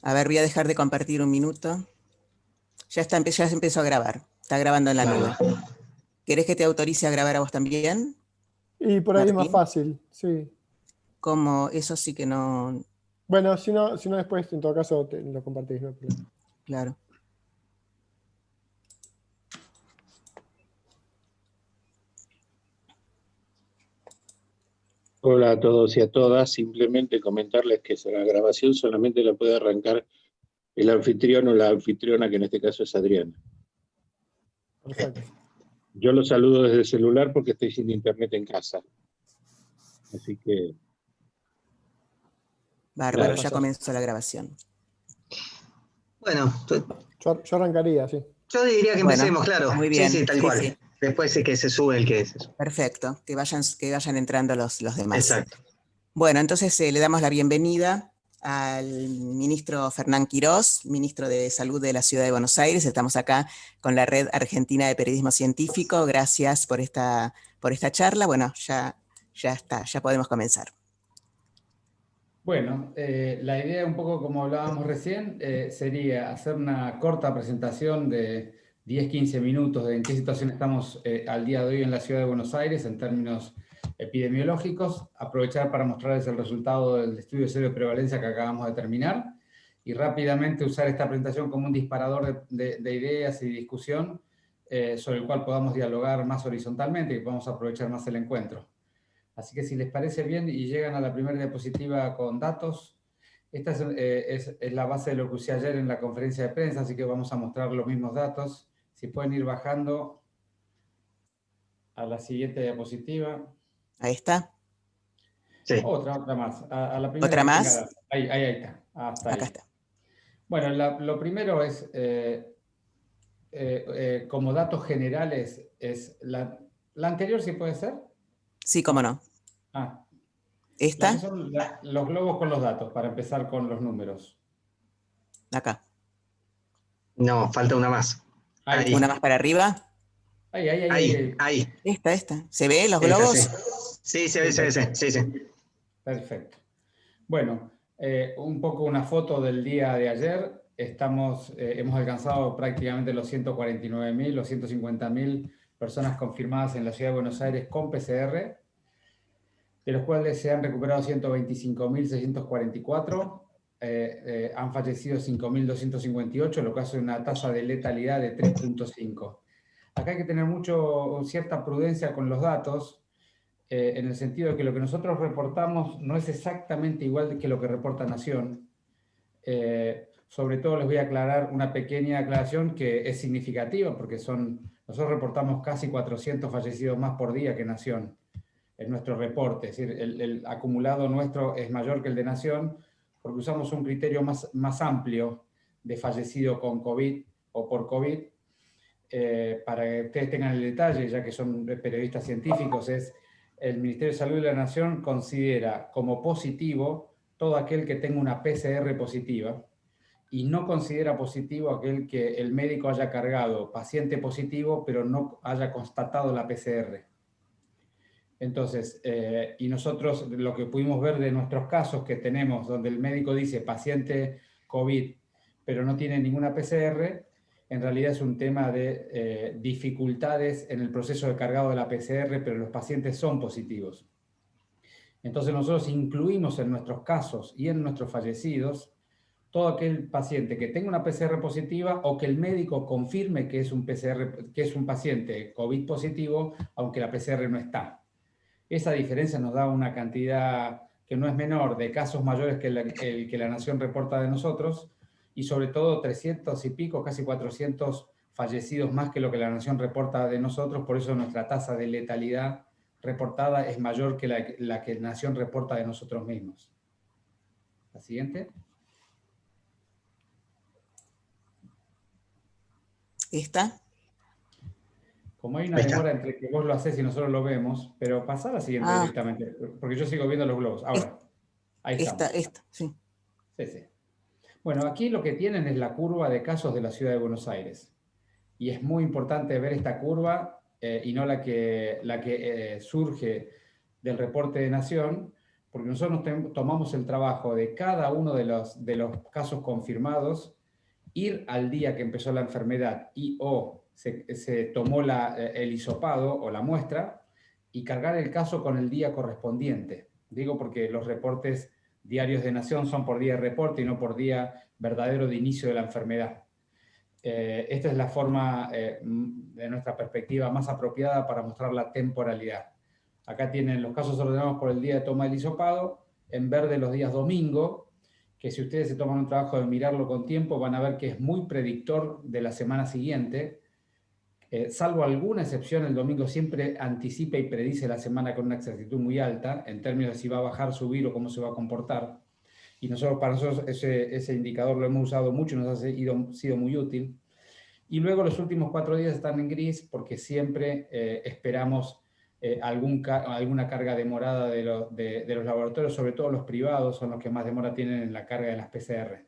A ver, voy a dejar de compartir un minuto. Ya se empezó a grabar. Está grabando en la nube. ¿Querés que te autorice a grabar a vos también, Y por ahí es más Martín? fácil, sí. Como eso sí que no... Bueno, si no después, en todo caso, lo compartís, no hay problema. Claro. Hola a todos y a todas. Simplemente comentarles que la grabación solamente la puede arrancar el anfitrión o la anfitriona, que en este caso es Adriana. Perfecto. Yo los saludo desde el celular porque estoy sin internet en casa. Así que... Bárbaro, Bueno, ya comenzó la grabación. Bueno, yo arrancaría, sí. yo diría que Bueno, empecemos, claro. muy bien. Sí, tal Sí, cual. sí. Después sí que se sube el que es eso. Perfecto. Que vayan entrando los demás. Exacto. Bueno, entonces le damos la bienvenida al ministro Fernán Quirós, ministro de Salud de la Ciudad de Buenos Aires. Estamos acá con la Red Argentina de Periodismo Científico. Gracias por esta charla. Bueno, ya está, ya podemos comenzar. Bueno, la idea, un poco como hablábamos recién, sería hacer una corta presentación de 10-15 minutos de en qué situación estamos al día de hoy en la Ciudad de Buenos Aires en términos epidemiológicos, aprovechar para mostrarles el resultado del estudio cero de prevalencia que acabamos de terminar y rápidamente usar esta presentación como un disparador de ideas y discusión sobre el cual podamos dialogar más horizontalmente y podamos aprovechar más el encuentro. Así que si les parece bien y llegan a la primera diapositiva con datos, esta es la base de lo que usé ayer en la conferencia de prensa, así que vamos a mostrar los mismos datos. Si pueden ir bajando a la siguiente diapositiva. Ahí está. Sí. Otra más. A la primera. ¿Otra más? Ahí está. Hasta ahí. Acá está. Bueno, lo primero es, como datos generales, es la anterior, ¿sí puede ser? Sí, cómo no. ¿Esta? Son los globos con los datos, para empezar con los números. Acá. No, falta una más. Ahí. ¿Una más para arriba? Ahí. Esta. ¿Se ve los Esa, globos? Sí, se ve. Sí. Perfecto. Bueno, un poco una foto del día de ayer. Hemos alcanzado prácticamente los 149.000, los 150.000 personas confirmadas en la Ciudad de Buenos Aires con PCR, de los cuales se han recuperado 125.644. Han fallecido 5.258, lo que hace una tasa de letalidad de 3.5. Acá hay que tener cierta prudencia con los datos, en el sentido de que lo que nosotros reportamos no es exactamente igual que lo que reporta Nación. Sobre todo les voy a aclarar una pequeña aclaración que es significativa, porque nosotros reportamos casi 400 fallecidos más por día que Nación en nuestro reporte. Es decir, el acumulado nuestro es mayor que el de Nación, porque usamos un criterio más amplio de fallecido con COVID o por COVID. Para que ustedes tengan el detalle, ya que son periodistas científicos, el Ministerio de Salud de la Nación considera como positivo todo aquel que tenga una PCR positiva y no considera positivo aquel que el médico haya cargado paciente positivo pero no haya constatado la PCR. Entonces, y nosotros lo que pudimos ver de nuestros casos que tenemos, donde el médico dice paciente COVID, pero no tiene ninguna PCR, en realidad es un tema de dificultades en el proceso de cargado de la PCR, pero los pacientes son positivos. Entonces nosotros incluimos en nuestros casos y en nuestros fallecidos todo aquel paciente que tenga una PCR positiva o que el médico confirme que es un paciente COVID positivo, aunque la PCR no está. Esa diferencia nos da una cantidad que no es menor de casos mayores que el que la Nación reporta de nosotros, y sobre todo 300 y pico, casi 400 fallecidos más que lo que la Nación reporta de nosotros. Por eso nuestra tasa de letalidad reportada es mayor que la que la Nación reporta de nosotros mismos. La siguiente. ¿Esta? Como hay una demora entre que vos lo haces y nosotros lo vemos, pero pasá a la siguiente directamente, porque yo sigo viendo los globos. Ahora, ahí estamos. Esta, sí. Sí. Bueno, aquí lo que tienen es la curva de casos de la Ciudad de Buenos Aires. Y es muy importante ver esta curva y no la que surge del reporte de Nación, porque nosotros tomamos el trabajo de cada uno de los casos confirmados, ir al día que empezó la enfermedad y o se tomó el hisopado o la muestra y cargar el caso con el día correspondiente. Digo porque los reportes diarios de Nación son por día de reporte y no por día verdadero de inicio de la enfermedad. Esta es la forma, de nuestra perspectiva, más apropiada para mostrar la temporalidad. Acá tienen los casos ordenados por el día de toma del hisopado, en verde los días domingo, que si ustedes se toman un trabajo de mirarlo con tiempo, van a ver que es muy predictor de la semana siguiente. Salvo alguna excepción, el domingo siempre anticipa y predice la semana con una exactitud muy alta, en términos de si va a bajar, subir o cómo se va a comportar. Y para nosotros ese indicador lo hemos usado mucho y nos ha sido muy útil. Y luego los últimos 4 días están en gris porque siempre esperamos alguna carga demorada de los laboratorios, sobre todo los privados, son los que más demora tienen en la carga de las PCR.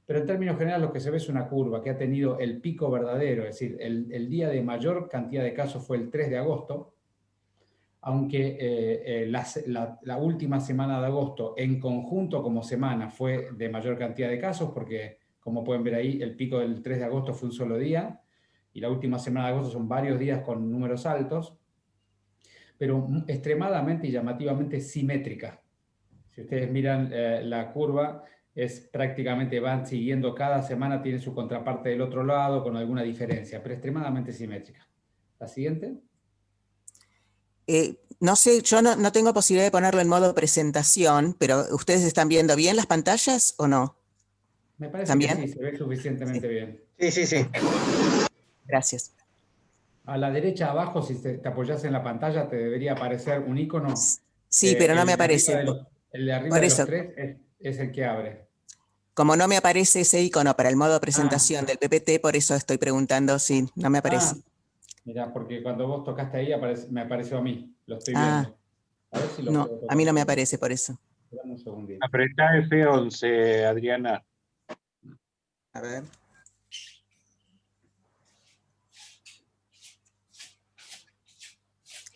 Pero en términos generales lo que se ve es una curva que ha tenido el pico verdadero, es decir, el día de mayor cantidad de casos fue el 3 de agosto, aunque la última semana de agosto en conjunto como semana fue de mayor cantidad de casos, porque como pueden ver ahí, el pico del 3 de agosto fue un solo día, y la última semana de agosto son varios días con números altos, pero extremadamente y llamativamente simétrica. Si ustedes miran la curva, prácticamente van siguiendo, cada semana tiene su contraparte del otro lado con alguna diferencia, pero extremadamente simétrica. ¿La siguiente? No sé, yo no tengo posibilidad de ponerlo en modo presentación, pero ¿ustedes están viendo bien las pantallas o no? Me parece ¿También? que sí, se ve suficientemente bien. Sí, sí, sí. Gracias. A la derecha abajo, si te apoyas en la pantalla, te debería aparecer un icono. Sí, pero no me aparece. El de arriba Por de eso, los 3 es el que abre. como no me aparece ese icono para el modo presentación del PPT, por eso estoy preguntando si no me aparece. Mira, porque cuando vos tocaste ahí, me apareció a mí. Lo estoy Ah, viendo. A ver si lo no, puedo tocar. a mí no me aparece por eso. Dame un segundito. Apretá F11, Adriana. A ver.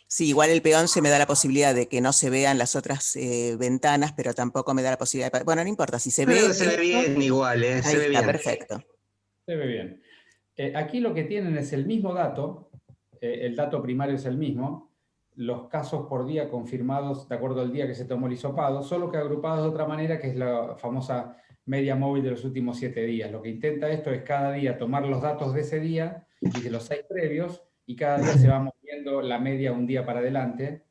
Sí, igual el P11 me da la posibilidad de que no se vean las otras ventanas, pero tampoco me da la posibilidad de... Bueno, no importa, si se Creo ve... que se ve bien igual, Ahí se ve está, bien. perfecto. Se ve bien. Aquí lo que tienen es el mismo dato, el dato primario es el mismo, los casos por día confirmados de acuerdo al día que se tomó el hisopado, solo que agrupados de otra manera, que es la famosa media móvil de los últimos 7 días. Lo que intenta esto es cada día tomar los datos de ese día y de los 6 previos, y cada día se va moviendo la media un día para adelante.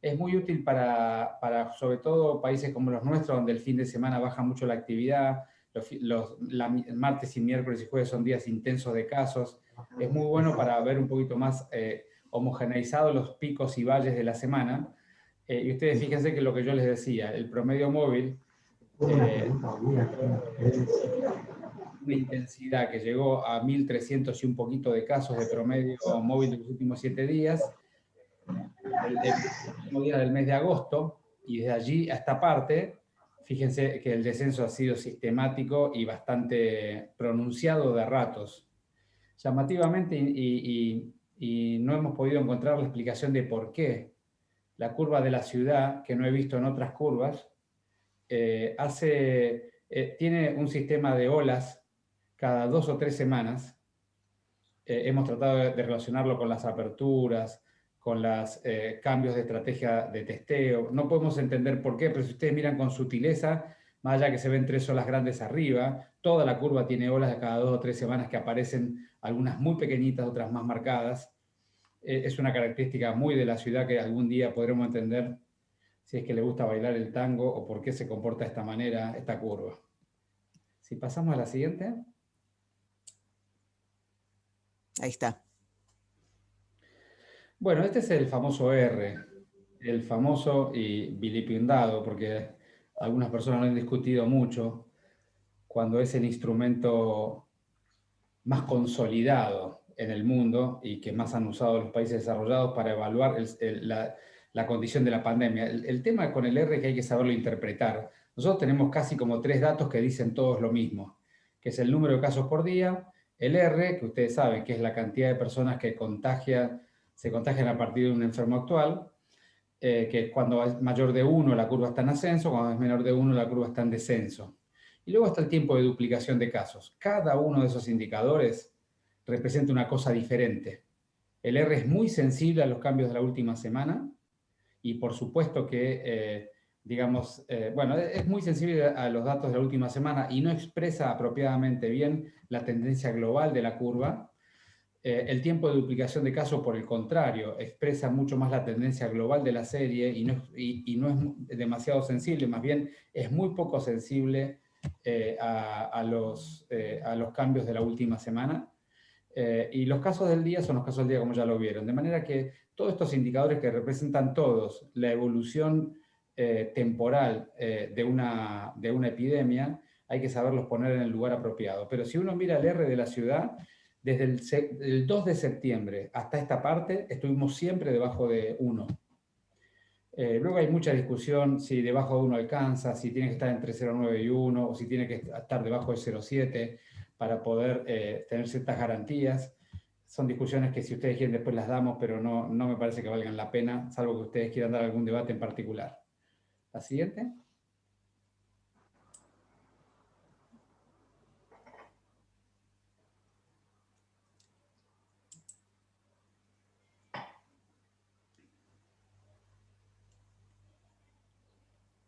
Es muy útil para sobre todo países como los nuestros, donde el fin de semana baja mucho la actividad, martes y miércoles y jueves son días intensos de casos. Es muy bueno para ver un poquito más homogeneizados los picos y valles de la semana. Y ustedes fíjense que lo que yo les decía, el promedio móvil, una intensidad que llegó a 1.300 y un poquito de casos de promedio móvil de los últimos 7 días, el último día del mes de agosto, y desde allí a esta parte, fíjense que el descenso ha sido sistemático y bastante pronunciado de ratos. Llamativamente, y no hemos podido encontrar la explicación de por qué la curva de la ciudad, que no he visto en otras curvas, tiene un sistema de olas cada 2 o 3 semanas. Hemos tratado de relacionarlo con las aperturas, con los cambios de estrategia de testeo. No podemos entender por qué, pero si ustedes miran con sutileza, más allá que se ven 3 olas grandes arriba, toda la curva tiene olas de cada 2 o 3 semanas que aparecen, algunas muy pequeñitas, otras más marcadas. Es una característica muy de la ciudad que algún día podremos entender si es que le gusta bailar el tango o por qué se comporta de esta manera esta curva. Si pasamos a la siguiente. Ahí está. Bueno, este es el famoso R, el famoso y vilipendado, porque algunas personas lo han discutido mucho, cuando es el instrumento más consolidado en el mundo y que más han usado los países desarrollados para evaluar la condición de la pandemia. El tema con el R es que hay que saberlo interpretar. Nosotros tenemos casi como 3 datos que dicen todos lo mismo, que es el número de casos por día, el R, que ustedes saben que es la cantidad de personas que se contagian a partir de un enfermo actual, que cuando es mayor de 1 la curva está en ascenso, cuando es menor de 1 la curva está en descenso. Y luego está el tiempo de duplicación de casos. Cada uno de esos indicadores representa una cosa diferente. El R es muy sensible a los cambios de la última semana y por supuesto que, bueno, es muy sensible a los datos de la última semana y no expresa apropiadamente bien la tendencia global de la curva. El tiempo de duplicación de casos, por el contrario, expresa mucho más la tendencia global de la serie y no es demasiado sensible, más bien es muy poco sensible a los cambios de la última semana. Y los casos del día son los casos del día como ya lo vieron. De manera que todos estos indicadores que representan todos la evolución temporal de una epidemia, hay que saberlos poner en el lugar apropiado. Pero si uno mira el R de la ciudad, desde el 2 de septiembre hasta esta parte, estuvimos siempre debajo de 1. Luego hay mucha discusión si debajo de 1 alcanza, si tiene que estar entre 0,9 y 1, o si tiene que estar debajo de 0,7 para poder tener ciertas garantías. Son discusiones que si ustedes quieren después las damos, pero no me parece que valgan la pena, salvo que ustedes quieran dar algún debate en particular. La siguiente.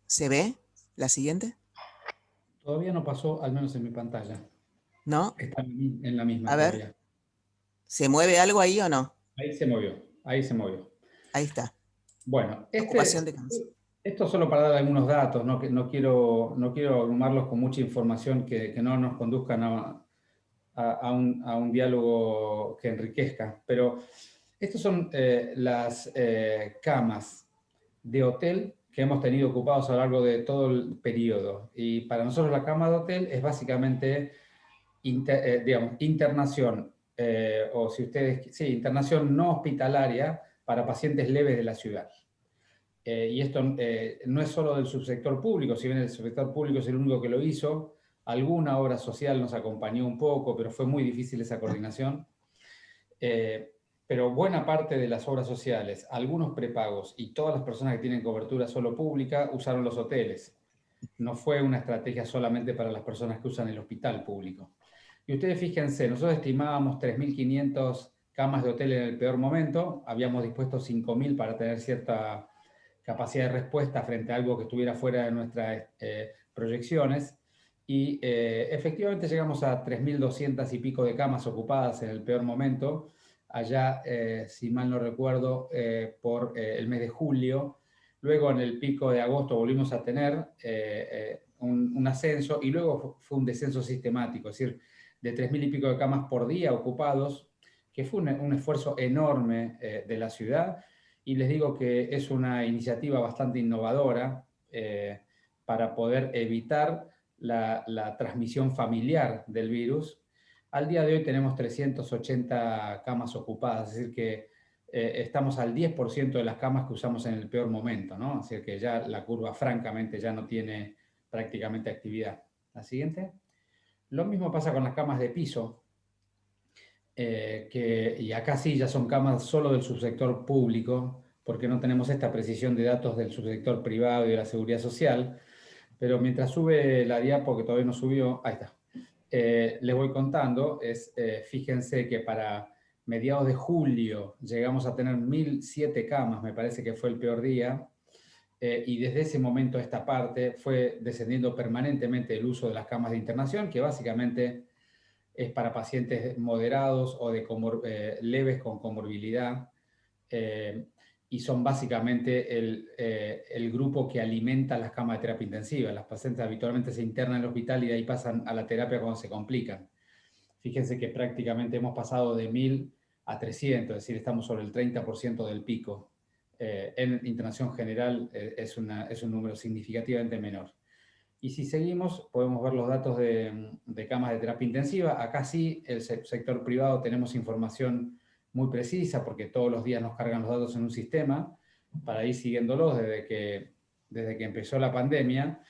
¿Se ve la siguiente? Todavía no pasó, al menos en mi pantalla. ¿No? Está en la misma A ver. todavía. ¿Se mueve algo ahí o no? Ahí se movió, ahí se movió. Ahí está. Bueno, Ocupación de camas. esto solo para dar algunos datos, no quiero abrumarlos con mucha información que no nos conduzcan a un diálogo que enriquezca, pero estos son las camas de hotel que hemos tenido ocupados a lo largo de todo el periodo. Y para nosotros la cama de hotel es básicamente, internación, o si ustedes, sí, internación no hospitalaria para pacientes leves de la ciudad. Y esto no es solo del subsector público, si bien el subsector público es el único que lo hizo, alguna obra social nos acompañó un poco, pero fue muy difícil esa coordinación. Pero buena parte de las obras sociales, algunos prepagos y todas las personas que tienen cobertura solo pública usaron los hoteles. No fue una estrategia solamente para las personas que usan el hospital público. Y ustedes fíjense, nosotros estimábamos 3.500 camas de hotel en el peor momento, habíamos dispuesto 5.000 para tener cierta capacidad de respuesta frente a algo que estuviera fuera de nuestras proyecciones, y efectivamente llegamos a 3.200 y pico de camas ocupadas en el peor momento, allá, si mal no recuerdo, por el mes de julio. Luego en el pico de agosto volvimos a tener un ascenso, y luego fue un descenso sistemático, es decir, de 3.000 y pico de camas por día ocupados, que fue un esfuerzo enorme de la ciudad, y les digo que es una iniciativa bastante innovadora para poder evitar la transmisión familiar del virus. Al día de hoy tenemos 380 camas ocupadas, es decir que estamos al 10% de las camas que usamos en el peor momento, ¿no? Así que ya la curva francamente ya no tiene prácticamente actividad. La siguiente. Lo mismo pasa con las camas de piso, y acá sí ya son camas solo del subsector público, porque no tenemos esta precisión de datos del subsector privado y de la seguridad social, pero mientras sube la diapo, que todavía no subió, ahí está, les voy contando, fíjense que para mediados de julio llegamos a tener 1.007 camas, me parece que fue el peor día, y desde ese momento a esta parte fue descendiendo permanentemente el uso de las camas de internación, que básicamente es para pacientes moderados o de leves con comorbilidad, y son básicamente el grupo que alimenta las camas de terapia intensiva. Las pacientes habitualmente se internan en el hospital y de ahí pasan a la terapia cuando se complican. Fíjense que prácticamente hemos pasado de 1.000 a 300, es decir, estamos sobre el 30% del pico. En internación general es un número significativamente menor. Y si seguimos, podemos ver los datos de camas de terapia intensiva. Acá sí, el sector privado tenemos información muy precisa, porque todos los días nos cargan los datos en un sistema para ir siguiéndolos desde que empezó la pandemia.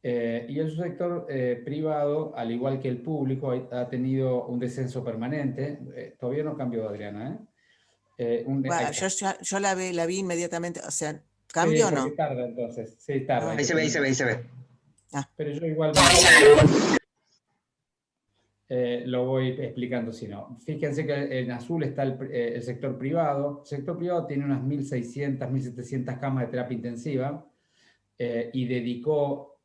Y el subsector privado, al igual que el público, ha tenido un descenso permanente. Todavía no cambió, Adriana, Bueno, yo la vi inmediatamente, o sea, ¿Cambio o porque no? tarda entonces. Sí, tarda. Ahí se ve, ahí se ve, ahí se ve. Pero yo igual lo voy explicando si no. Fíjense que en azul está el sector privado. El sector privado tiene unas 1.600, 1.700 camas de terapia intensiva y dedicó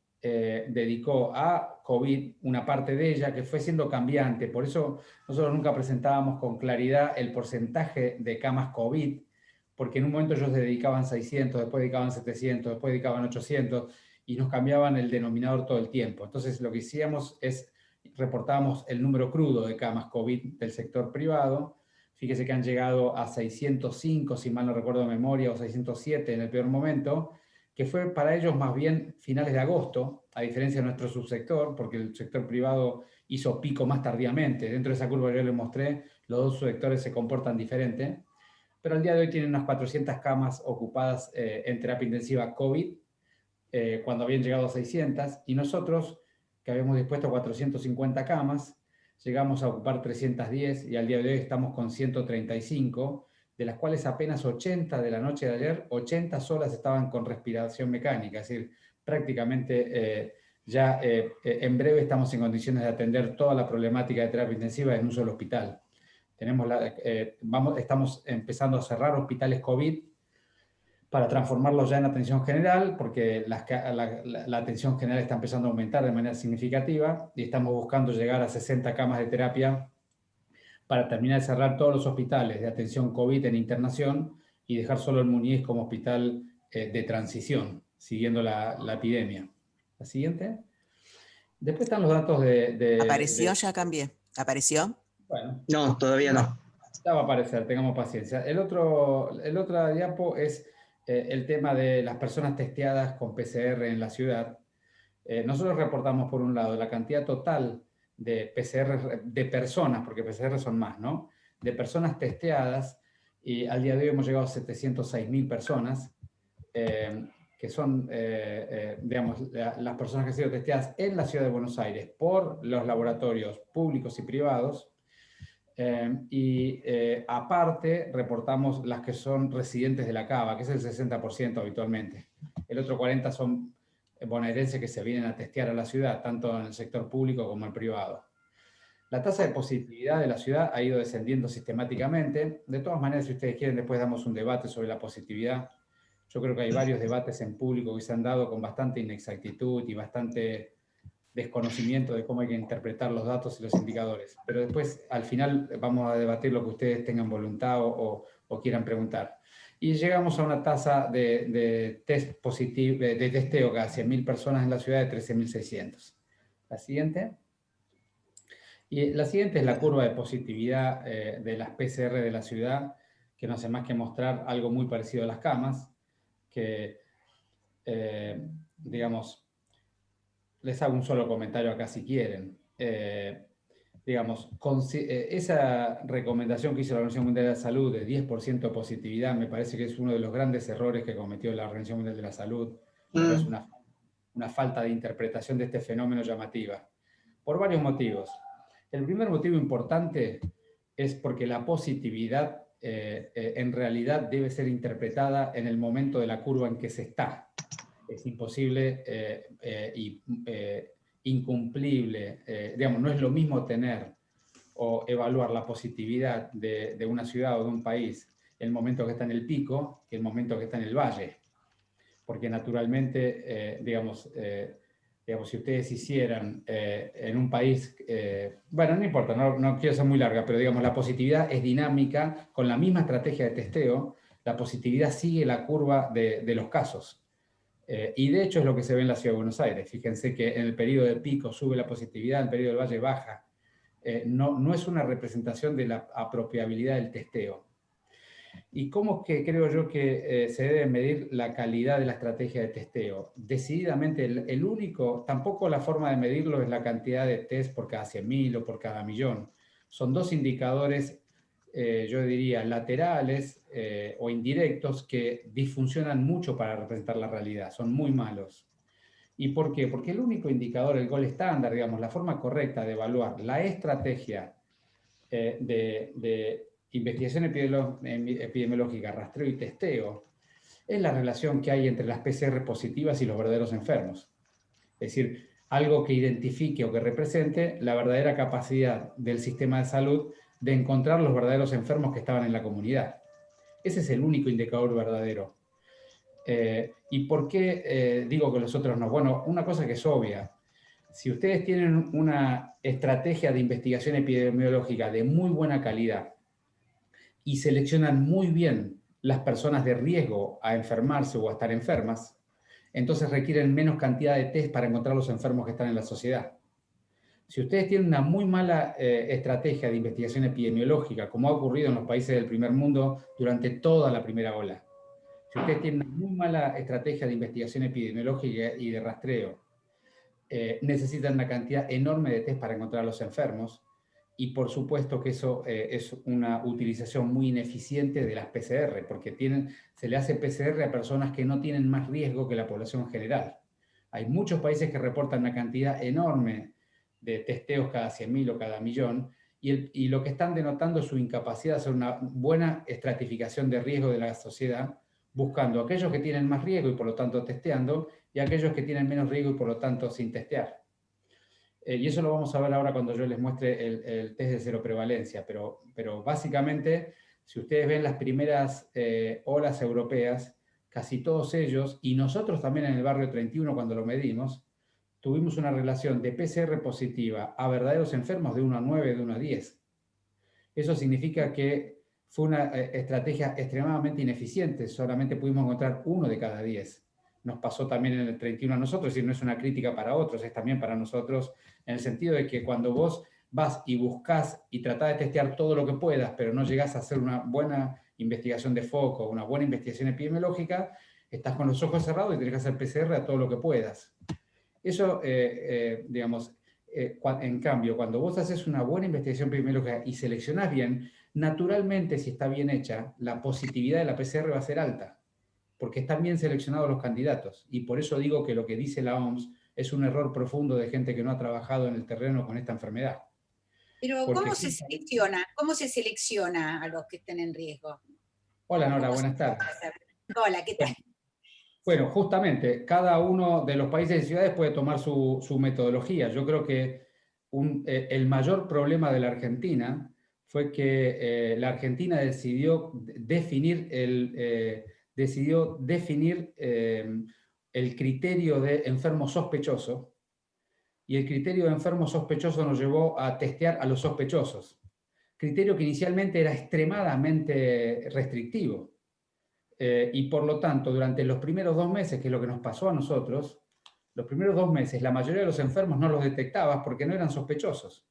a COVID una parte de ella que fue siendo cambiante. Por eso nosotros nunca presentábamos con claridad el porcentaje de camas COVID, porque en un momento ellos dedicaban 600, después dedicaban 700, después dedicaban 800 y nos cambiaban el denominador todo el tiempo. Entonces lo que hacíamos es reportábamos el número crudo de camas COVID del sector privado. Fíjese que han llegado a 605, si mal no recuerdo de memoria, o 607 en el peor momento, que fue para ellos más bien finales de agosto, a diferencia de nuestro subsector, porque el sector privado hizo pico más tardíamente. Dentro de esa curva que yo les mostré, los dos subsectores se comportan diferente, pero al día de hoy tienen unas 400 camas ocupadas en terapia intensiva COVID, cuando habían llegado a 600, y nosotros, que habíamos dispuesto 450 camas, llegamos a ocupar 310 y al día de hoy estamos con 135, de las cuales apenas 80 de la noche de ayer, 80 solas estaban con respiración mecánica, es decir, prácticamente en breve estamos en condiciones de atender toda la problemática de terapia intensiva en un solo hospital. Estamos empezando a cerrar hospitales COVID para transformarlos ya en atención general, porque la atención general está empezando a aumentar de manera significativa y estamos buscando llegar a 60 camas de terapia para terminar de cerrar todos los hospitales de atención COVID en internación y dejar solo el Muniz como hospital de transición, siguiendo la epidemia. La siguiente. Después están los datos ¿Apareció? Ya cambié. ¿Apareció? Bueno. No, todavía no. Ya va a aparecer, tengamos paciencia. El otro diapo es el tema de las personas testeadas con PCR en la ciudad. Nosotros reportamos, por un lado, la cantidad total de PCR de personas, porque PCR son más, ¿no? De personas testeadas, y al día de hoy hemos llegado a 706.000 personas, que son, digamos, las personas que han sido testeadas en la ciudad de Buenos Aires por los laboratorios públicos y privados. Aparte, reportamos las que son residentes de la Cava, que es el 60% habitualmente. El otro 40% son bonaerenses que se vienen a testear a la ciudad, tanto en el sector público como el privado. La tasa de positividad de la ciudad ha ido descendiendo sistemáticamente. De todas maneras, si ustedes quieren, después damos un debate sobre la positividad. Yo creo que hay varios debates en público que se han dado con bastante inexactitud y bastante desconocimiento de cómo hay que interpretar los datos y los indicadores. Pero después, al final, vamos a debatir lo que ustedes tengan voluntad o quieran preguntar. Y llegamos a una tasa de testeo cada 100.000 personas en la ciudad de 13.600. La siguiente. Y la siguiente es la curva de positividad de las PCR de la ciudad, que no hace más que mostrar algo muy parecido a las camas, que, digamos, les hago un solo comentario acá si quieren. Digamos, esa recomendación que hizo la Organización Mundial de la Salud de 10% de positividad me parece que es uno de los grandes errores que cometió la Organización Mundial de la Salud. Es una falta de interpretación de este fenómeno llamativa, por varios motivos. El primer motivo importante es porque la positividad en realidad debe ser interpretada en el momento de la curva en que se está. Es imposible incumplible, digamos, no es lo mismo tener o evaluar la positividad de una ciudad o de un país en el momento que está en el pico que el momento que está en el valle. Porque naturalmente, digamos, si ustedes hicieran en un país, bueno, no importa, no quiero ser muy larga, pero digamos, la positividad es dinámica, con la misma estrategia de testeo, la positividad sigue la curva de los casos. Y de hecho es lo que se ve en la Ciudad de Buenos Aires. Fíjense que en el periodo de pico sube la positividad, en el periodo del valle baja. No es una representación de la apropiabilidad del testeo. ¿Y cómo es que creo yo que se debe medir la calidad de la estrategia de testeo? Decididamente el único, tampoco la forma de medirlo es la cantidad de test por cada 100.000 o por cada millón. Son dos indicadores, yo diría, laterales o indirectos que disfuncionan mucho para representar la realidad, son muy malos. ¿Y por qué? Porque el único indicador, el gold estándar, digamos, la forma correcta de evaluar la estrategia de investigación epidemiológica, rastreo y testeo, es la relación que hay entre las PCR positivas y los verdaderos enfermos. Es decir, algo que identifique o que represente la verdadera capacidad del sistema de salud de encontrar los verdaderos enfermos que estaban en la comunidad. Ese es el único indicador verdadero. ¿Y por qué digo que los otros no? Bueno, una cosa que es obvia. Si ustedes tienen una estrategia de investigación epidemiológica de muy buena calidad y seleccionan muy bien las personas de riesgo a enfermarse o a estar enfermas, entonces requieren menos cantidad de test para encontrar los enfermos que están en la sociedad. Si ustedes tienen una muy mala estrategia de investigación epidemiológica, como ha ocurrido en los países del primer mundo durante toda la primera ola, si ustedes tienen una muy mala estrategia de investigación epidemiológica y de rastreo, necesitan una cantidad enorme de test para encontrar a los enfermos, y por supuesto que eso es una utilización muy ineficiente de las PCR, porque se le hace PCR a personas que no tienen más riesgo que la población general. Hay muchos países que reportan una cantidad enorme de testeos cada 100.000 o cada millón, y lo que están denotando es su incapacidad de hacer una buena estratificación de riesgo de la sociedad, buscando a aquellos que tienen más riesgo y por lo tanto testeando, y a aquellos que tienen menos riesgo y por lo tanto sin testear. Y eso lo vamos a ver ahora cuando yo les muestre el test de cero prevalencia, pero básicamente, si ustedes ven las primeras olas europeas, casi todos ellos, y nosotros también en el barrio 31 cuando lo medimos, tuvimos una relación de PCR positiva a verdaderos enfermos de 1 a 9, de 1 a 10. Eso significa que fue una estrategia extremadamente ineficiente, solamente pudimos encontrar 1 de cada 10. Nos pasó también en el 31 a nosotros, y no es una crítica para otros, es también para nosotros, en el sentido de que cuando vos vas y buscás y tratás de testear todo lo que puedas, pero no llegás a hacer una buena investigación de foco, una buena investigación epidemiológica, estás con los ojos cerrados y tenés que hacer PCR a todo lo que puedas. Eso, digamos, en cambio, cuando vos haces una buena investigación epidemiológica y seleccionás bien, naturalmente, si está bien hecha, la positividad de la PCR va a ser alta, porque están bien seleccionados los candidatos. Y por eso digo que lo que dice la OMS es un error profundo de gente que no ha trabajado en el terreno con esta enfermedad. Pero Porque ¿cómo se selecciona? ¿Cómo se selecciona a los que estén en riesgo? Hola Nora, ¿Cómo se buenas tardes. hace? Hola, ¿qué tal? Bueno, justamente, cada uno de los países y ciudades puede tomar su metodología. Yo creo que el mayor problema de la Argentina fue que la Argentina decidió definir el criterio de enfermo sospechoso, y el criterio de enfermo sospechoso nos llevó a testear a los sospechosos. Criterio que inicialmente era extremadamente restrictivo. Y por lo tanto, durante los primeros 2 meses, que es lo que nos pasó a nosotros, los primeros 2 meses, la mayoría de los enfermos no los detectabas porque no eran sospechosos.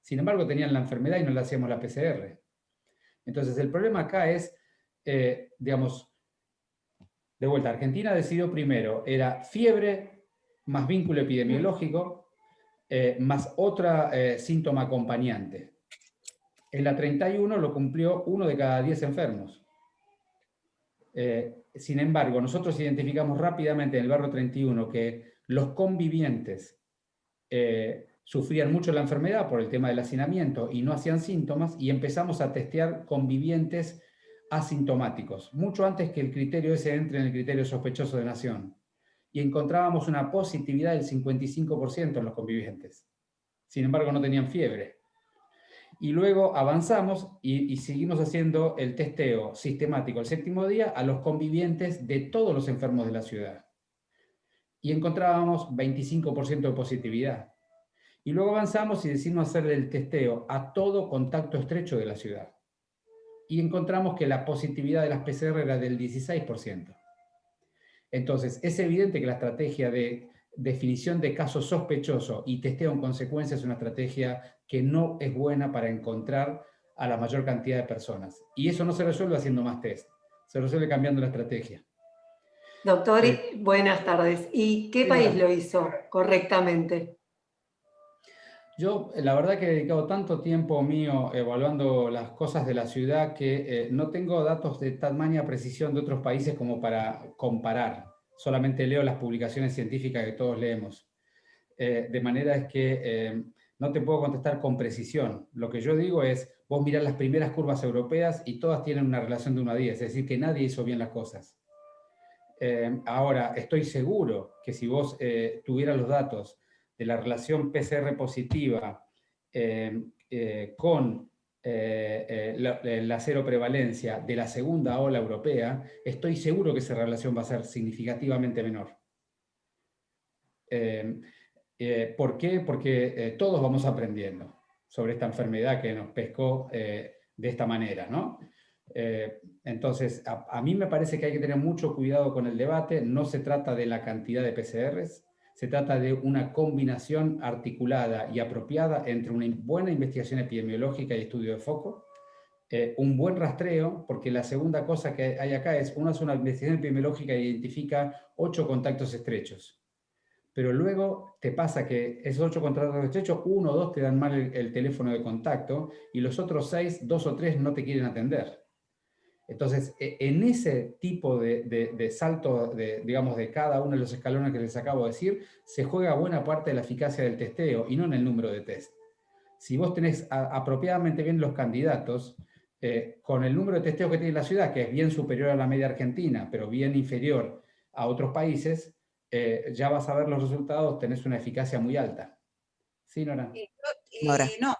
Sin embargo, tenían la enfermedad y no le hacíamos la PCR. Entonces, el problema acá es, digamos, de vuelta, Argentina decidió primero, era fiebre más vínculo epidemiológico, más otra síntoma acompañante. En la 31 lo cumplió 1 de cada 10 enfermos. Sin embargo, nosotros identificamos rápidamente en el barrio 31 que los convivientes sufrían mucho la enfermedad por el tema del hacinamiento y no hacían síntomas, y empezamos a testear convivientes asintomáticos, mucho antes que el criterio ese entre en el criterio sospechoso de nación. Y encontrábamos una positividad del 55% en los convivientes. Sin embargo, no tenían fiebre. Y luego avanzamos y seguimos haciendo el testeo sistemático el 7º día a los convivientes de todos los enfermos de la ciudad. Y encontrábamos 25% de positividad. Y luego avanzamos y decidimos hacer el testeo a todo contacto estrecho de la ciudad. Y encontramos que la positividad de las PCR era del 16%. Entonces, es evidente que la estrategia de definición de casos sospechosos y testeo en consecuencia es una estrategia que no es buena para encontrar a la mayor cantidad de personas. Y eso no se resuelve haciendo más test, se resuelve cambiando la estrategia. Doctor, buenas tardes. ¿Y qué país lo hizo correctamente? Yo, la verdad que he dedicado tanto tiempo mío evaluando las cosas de la ciudad que no tengo datos de tamaña precisión de otros países como para comparar. Solamente leo las publicaciones científicas que todos leemos. De manera es que no te puedo contestar con precisión. Lo que yo digo es, vos mirás las primeras curvas europeas y todas tienen una relación de 1 a 10, es decir, que nadie hizo bien las cosas. Ahora, estoy seguro que si vos tuvieras los datos de la relación PCR positiva con la cero prevalencia de la segunda ola europea, estoy seguro que esa relación va a ser significativamente menor. ¿Por qué? Porque todos vamos aprendiendo sobre esta enfermedad que nos pescó de esta manera, ¿no? Entonces, a mí me parece que hay que tener mucho cuidado con el debate. No se trata de la cantidad de PCRs, se trata de una combinación articulada y apropiada entre una buena investigación epidemiológica y estudio de foco, un buen rastreo, porque la segunda cosa que hay acá es, uno hace una investigación epidemiológica e identifica 8 contactos estrechos. Pero luego te pasa que esos 8 contactos estrechos, 1 o 2 te dan mal el teléfono de contacto y los otros 6, 2 o 3 no te quieren atender. Entonces, en ese tipo de salto, digamos, de cada uno de los escalones que les acabo de decir, se juega buena parte de la eficacia del testeo y no en el número de test. Si vos tenés apropiadamente bien los candidatos, con el número de testeos que tiene la ciudad, que es bien superior a la media argentina, pero bien inferior a otros países, ya vas a ver los resultados, tenés una eficacia muy alta. ¿Sí, Nora? Nora. No,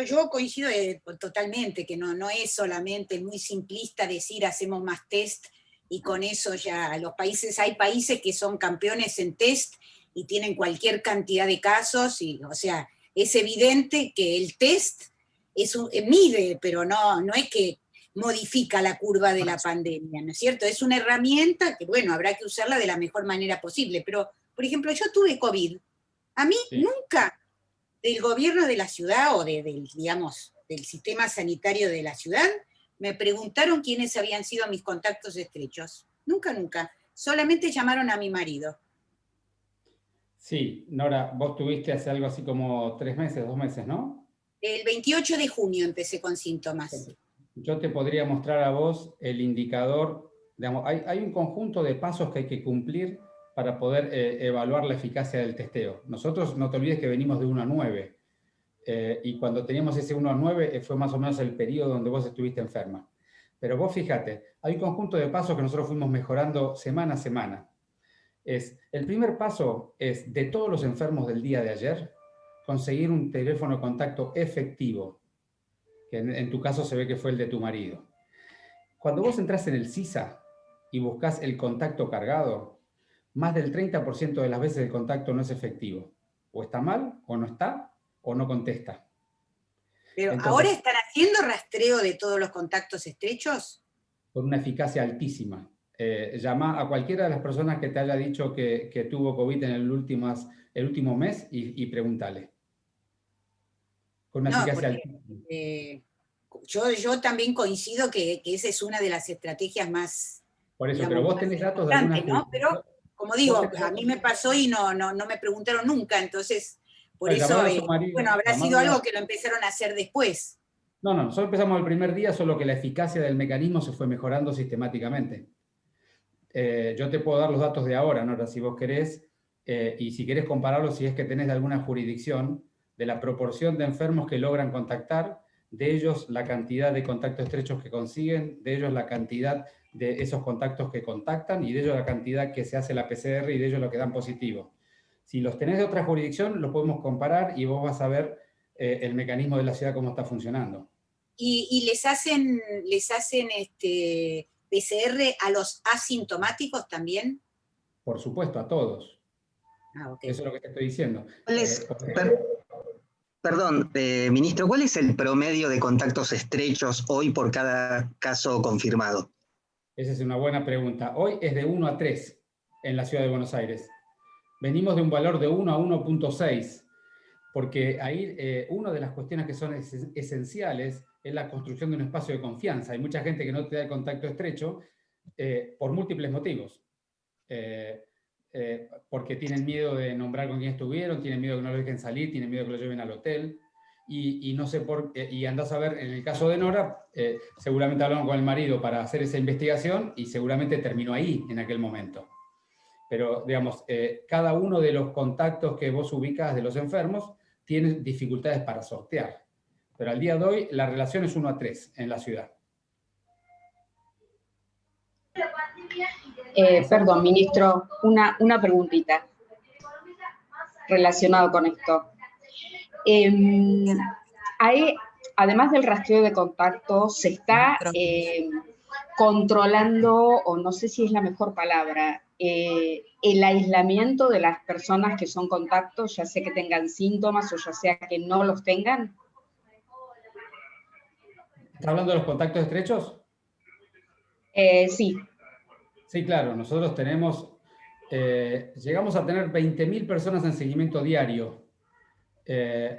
yo coincido totalmente, que no es solamente muy simplista decir hacemos más test y con eso ya hay países que son campeones en test y tienen cualquier cantidad de casos, o sea, es evidente que el test mide, pero no es que modifica la curva de la pandemia, ¿no es cierto? Es una herramienta que, bueno, habrá que usarla de la mejor manera posible, pero, por ejemplo, yo tuve COVID. A mí nunca del gobierno de la ciudad o digamos, del sistema sanitario de la ciudad, me preguntaron quiénes habían sido mis contactos estrechos. Nunca. Solamente llamaron a mi marido. Sí, Nora, vos tuviste hace algo así como 3 meses, 2 meses, ¿no? El 28 de junio empecé con síntomas. Yo te podría mostrar a vos el indicador, digamos, hay un conjunto de pasos que hay que cumplir para poder evaluar la eficacia del testeo. Nosotros, no te olvides que venimos de 1 a 9, y cuando teníamos ese 1 a 9 fue más o menos el periodo donde vos estuviste enferma. Pero vos fíjate, hay un conjunto de pasos que nosotros fuimos mejorando semana a semana. El primer paso es, de todos los enfermos del día de ayer, conseguir un teléfono de contacto efectivo, que en tu caso se ve que fue el de tu marido. Cuando vos entras en el CISA y buscas el contacto cargado, más del 30% de las veces el contacto no es efectivo. O está mal, o no está, o no contesta. Pero entonces, ¿ahora están haciendo rastreo de todos los contactos estrechos? Con una eficacia altísima. Llama a cualquiera de las personas que te haya dicho que tuvo COVID en el último mes y pregúntale. Con una eficacia altísima. Yo también coincido que esa es una de las estrategias más... Por eso, digamos, pero vos tenés datos de algunas... ¿no? Pero, como digo, a mí me pasó y no me preguntaron nunca, entonces, por eso, bueno, habrá sido algo que lo empezaron a hacer después. No, nosotros empezamos el primer día, solo que la eficacia del mecanismo se fue mejorando sistemáticamente. Yo te puedo dar los datos de ahora, Nora, si vos querés, y si querés compararlo, si es que tenés de alguna jurisdicción, de la proporción de enfermos que logran contactar, de ellos la cantidad de contactos estrechos que consiguen, de ellos la cantidad de esos contactos que contactan, y de ellos la cantidad que se hace la PCR, y de ellos lo que dan positivo. Si los tenés de otra jurisdicción, los podemos comparar y vos vas a ver el mecanismo de la ciudad cómo está funcionando. ¿Y les hacen PCR a los asintomáticos también? Por supuesto, a todos. Okay. Eso es lo que te estoy diciendo. Perdón, ministro, ¿cuál es el promedio de contactos estrechos hoy por cada caso confirmado? Esa es una buena pregunta. Hoy es de 1 a 3 en la ciudad de Buenos Aires. Venimos de un valor de 1 a 1.6, porque ahí una de las cuestiones que son esenciales es la construcción de un espacio de confianza. Hay mucha gente que no te da el contacto estrecho por múltiples motivos. Porque tienen miedo de nombrar con quién estuvieron, tienen miedo de que no lo dejen salir, tienen miedo de que lo lleven al hotel, y no sé por qué, y andás a ver, en el caso de Nora, seguramente hablaron con el marido para hacer esa investigación, y seguramente terminó ahí, en aquel momento. Pero, digamos, cada uno de los contactos que vos ubicás de los enfermos tiene dificultades para sortear. Pero al día de hoy, la relación es 1 a 3 en la ciudad. Perdón, ministro, una preguntita relacionada con esto. Además del rastreo de contactos, se está controlando, o no sé si es la mejor palabra, el aislamiento de las personas que son contactos, ya sea que tengan síntomas o ya sea que no los tengan. ¿Está hablando de los contactos estrechos? Sí. Sí, claro, nosotros tenemos, llegamos a tener 20.000 personas en seguimiento diario.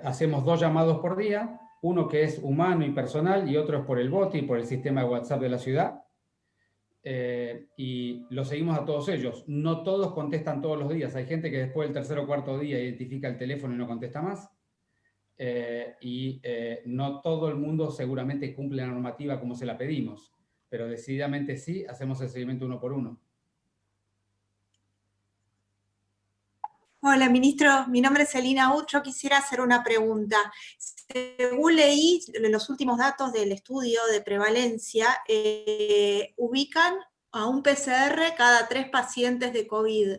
Hacemos 2 llamados por día, uno que es humano y personal y otro es por el bot y por el sistema de WhatsApp de la ciudad. Y lo seguimos a todos ellos. No todos contestan todos los días. Hay gente que después del 3.º o 4.º día identifica el teléfono y no contesta más. No todo el mundo seguramente cumple la normativa como se la pedimos, pero decididamente sí, hacemos el seguimiento uno por uno. Hola, ministro. Mi nombre es Elina Ut. Yo quisiera hacer una pregunta. Según leí los últimos datos del estudio de prevalencia, ubican a un PCR cada 3 pacientes de COVID.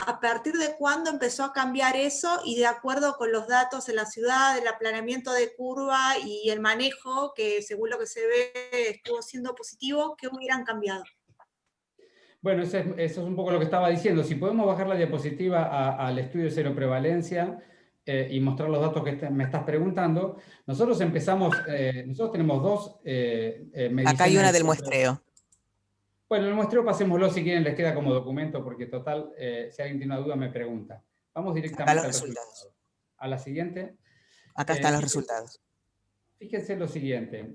¿A partir de cuándo empezó a cambiar eso? Y de acuerdo con los datos de la ciudad, del aplanamiento de curva y el manejo, que según lo que se ve estuvo siendo positivo, ¿qué hubieran cambiado? Bueno, eso es un poco lo que estaba diciendo. Si podemos bajar la diapositiva al estudio de seroprevalencia y mostrar los datos que me estás preguntando, nosotros empezamos, nosotros tenemos 2 mediciones. Acá hay una del muestreo. Bueno, el muestreo pasémoslo si quieren, les queda como documento, porque total, si alguien tiene una duda me pregunta. Vamos directamente a los resultados. A la siguiente. Acá están los resultados. Fíjense lo siguiente.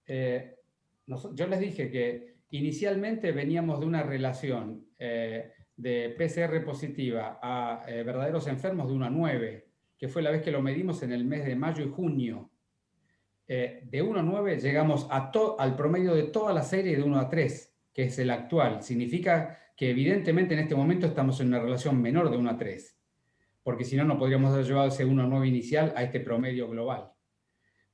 Yo les dije que inicialmente veníamos de una relación de PCR positiva a verdaderos enfermos de 1 a 9, que fue la vez que lo medimos en el mes de mayo y junio. De 1 a 9 llegamos al promedio de toda la serie de 1 a 3, que es el actual. Significa que evidentemente en este momento estamos en una relación menor de 1 a 3, porque si no, no podríamos haber llevado ese 1 a 9 inicial a este promedio global.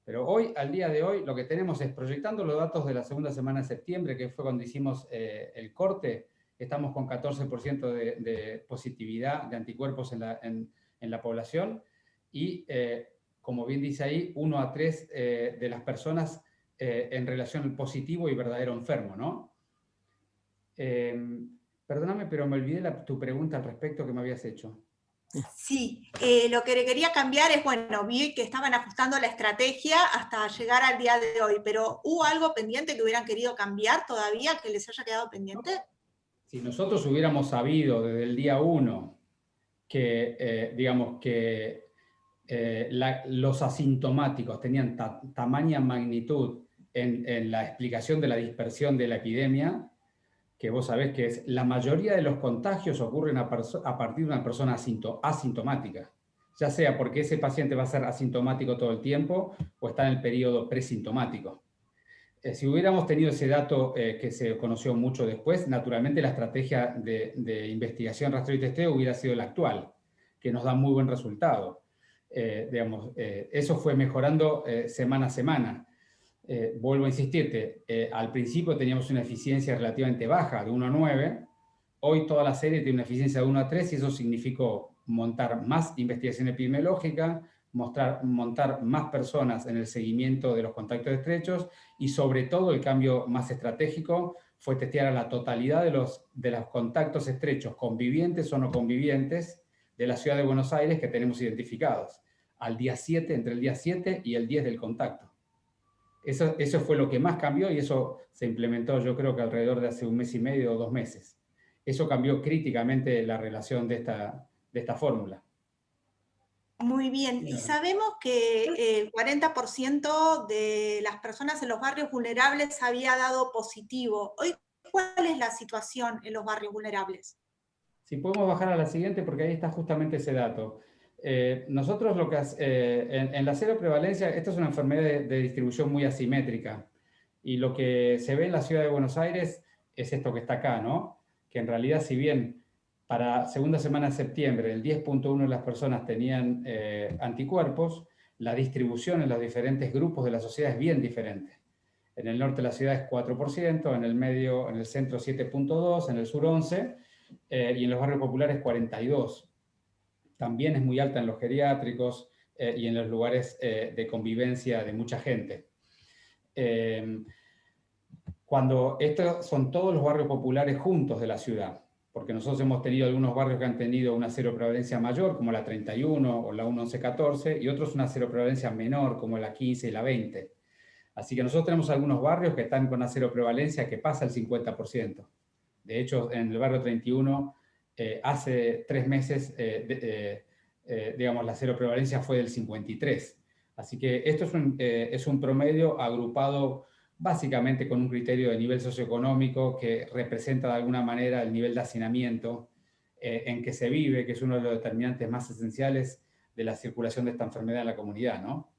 Pero hoy, al día de hoy, lo que tenemos es, proyectando los datos de la segunda semana de septiembre, que fue cuando hicimos el corte, estamos con 14% de positividad de anticuerpos en la población y, como bien dice ahí, 1 a 3 de las personas en relación al positivo y verdadero enfermo, ¿no? Perdóname, pero me olvidé tu pregunta al respecto que me habías hecho. Sí, lo que quería cambiar es, bueno, vi que estaban ajustando la estrategia hasta llegar al día de hoy, pero ¿hubo algo pendiente que hubieran querido cambiar todavía, que les haya quedado pendiente? Si nosotros hubiéramos sabido desde el día 1 que, digamos, que los asintomáticos tenían tamaña magnitud en la explicación de la dispersión de la epidemia, que vos sabés que es la mayoría de los contagios ocurren a partir de una persona asintomática, ya sea porque ese paciente va a ser asintomático todo el tiempo o está en el periodo presintomático. Si hubiéramos tenido ese dato que se conoció mucho después, naturalmente la estrategia de investigación, rastreo y testeo hubiera sido la actual, que nos da muy buen resultado. Eso fue mejorando semana a semana. Vuelvo a insistirte, al principio teníamos una eficiencia relativamente baja, de 1 a 9, hoy toda la serie tiene una eficiencia de 1 a 3 y eso significó montar más investigación epidemiológica, montar más personas en el seguimiento de los contactos estrechos y sobre todo el cambio más estratégico fue testear a la totalidad de los contactos estrechos, convivientes o no convivientes, de la ciudad de Buenos Aires que tenemos identificados, al día 7, entre el día 7 y el 10 del contacto. Eso fue lo que más cambió y eso se implementó yo creo que alrededor de hace 1 mes y medio o 2 meses. Eso cambió críticamente la relación de esta fórmula. Muy bien, y sabemos que el 40% de las personas en los barrios vulnerables había dado positivo. Hoy, ¿cuál es la situación en los barrios vulnerables? Si podemos bajar a la siguiente, porque ahí está justamente ese dato. Nosotros lo que en la seroprevalencia, esta es una enfermedad de distribución muy asimétrica, y lo que se ve en la ciudad de Buenos Aires es esto que está acá, ¿no? Que en realidad, si bien para segunda semana de septiembre el 10.1 de las personas tenían anticuerpos, la distribución en los diferentes grupos de la sociedad es bien diferente. En el norte de la ciudad es 4%, en el medio, en el centro 7.2%, en el sur 11%, y en los barrios populares 42%. También es muy alta en los geriátricos y en los lugares de convivencia de mucha gente. Cuando estos son todos los barrios populares juntos de la ciudad, porque nosotros hemos tenido algunos barrios que han tenido una cero prevalencia mayor, como la 31 o la 1114, y otros una cero prevalencia menor, como la 15 y la 20. Así que nosotros tenemos algunos barrios que están con una cero prevalencia que pasa el 50%. De hecho, en el barrio 31, hace 3 meses, digamos, la cero prevalencia fue del 53%. Así que esto es un promedio agrupado básicamente con un criterio de nivel socioeconómico que representa de alguna manera el nivel de hacinamiento en que se vive, que es uno de los determinantes más esenciales de la circulación de esta enfermedad en la comunidad, ¿no?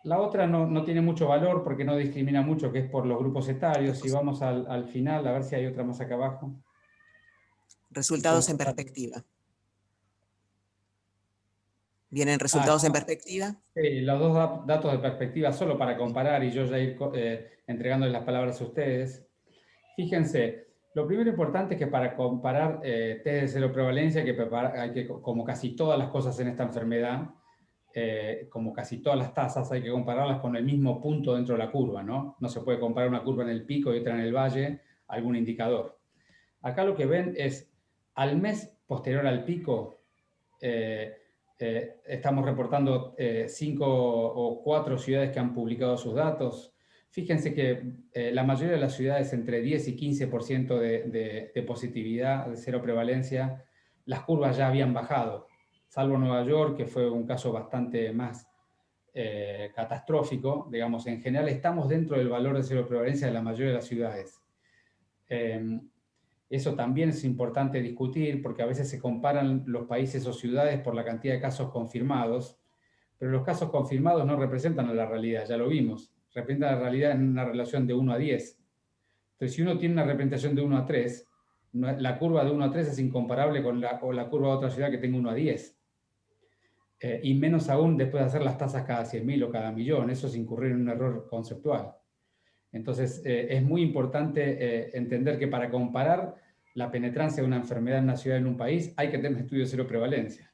La otra no tiene mucho valor porque no discrimina mucho, que es por los grupos etarios. Si vamos al final, a ver si hay otra más acá abajo. Resultados en perspectiva. ¿Vienen resultados en perspectiva? Sí, los dos datos de perspectiva, solo para comparar y yo ya ir entregándoles las palabras a ustedes. Fíjense, lo primero importante es que para comparar test de cero prevalencia hay que, como casi todas las cosas en esta enfermedad, como casi todas las tasas, hay que compararlas con el mismo punto dentro de la curva, ¿no? No se puede comparar una curva en el pico y otra en el valle, algún indicador. Acá lo que ven es, al mes posterior al pico, estamos reportando 5 o 4 ciudades que han publicado sus datos. Fíjense que la mayoría de las ciudades, entre 10 y 15% de positividad, de cero prevalencia, las curvas ya habían bajado, salvo Nueva York, que fue un caso bastante más catastrófico. Digamos, en general estamos dentro del valor de cero prevalencia de la mayoría de las ciudades. Eso también es importante discutir porque a veces se comparan los países o ciudades por la cantidad de casos confirmados, pero los casos confirmados no representan a la realidad, ya lo vimos. Representan la realidad en una relación de 1 a 10. Entonces, si uno tiene una representación de 1 a 3, la curva de 1 a 3 es incomparable con la curva de otra ciudad que tenga 1 a 10. Y menos aún después de hacer las tasas cada 100.000 o cada millón. Eso es incurrir en un error conceptual. Entonces, es muy importante entender que para comparar la penetrancia de una enfermedad en una ciudad, en un país, hay que tener un estudio de cero prevalencia.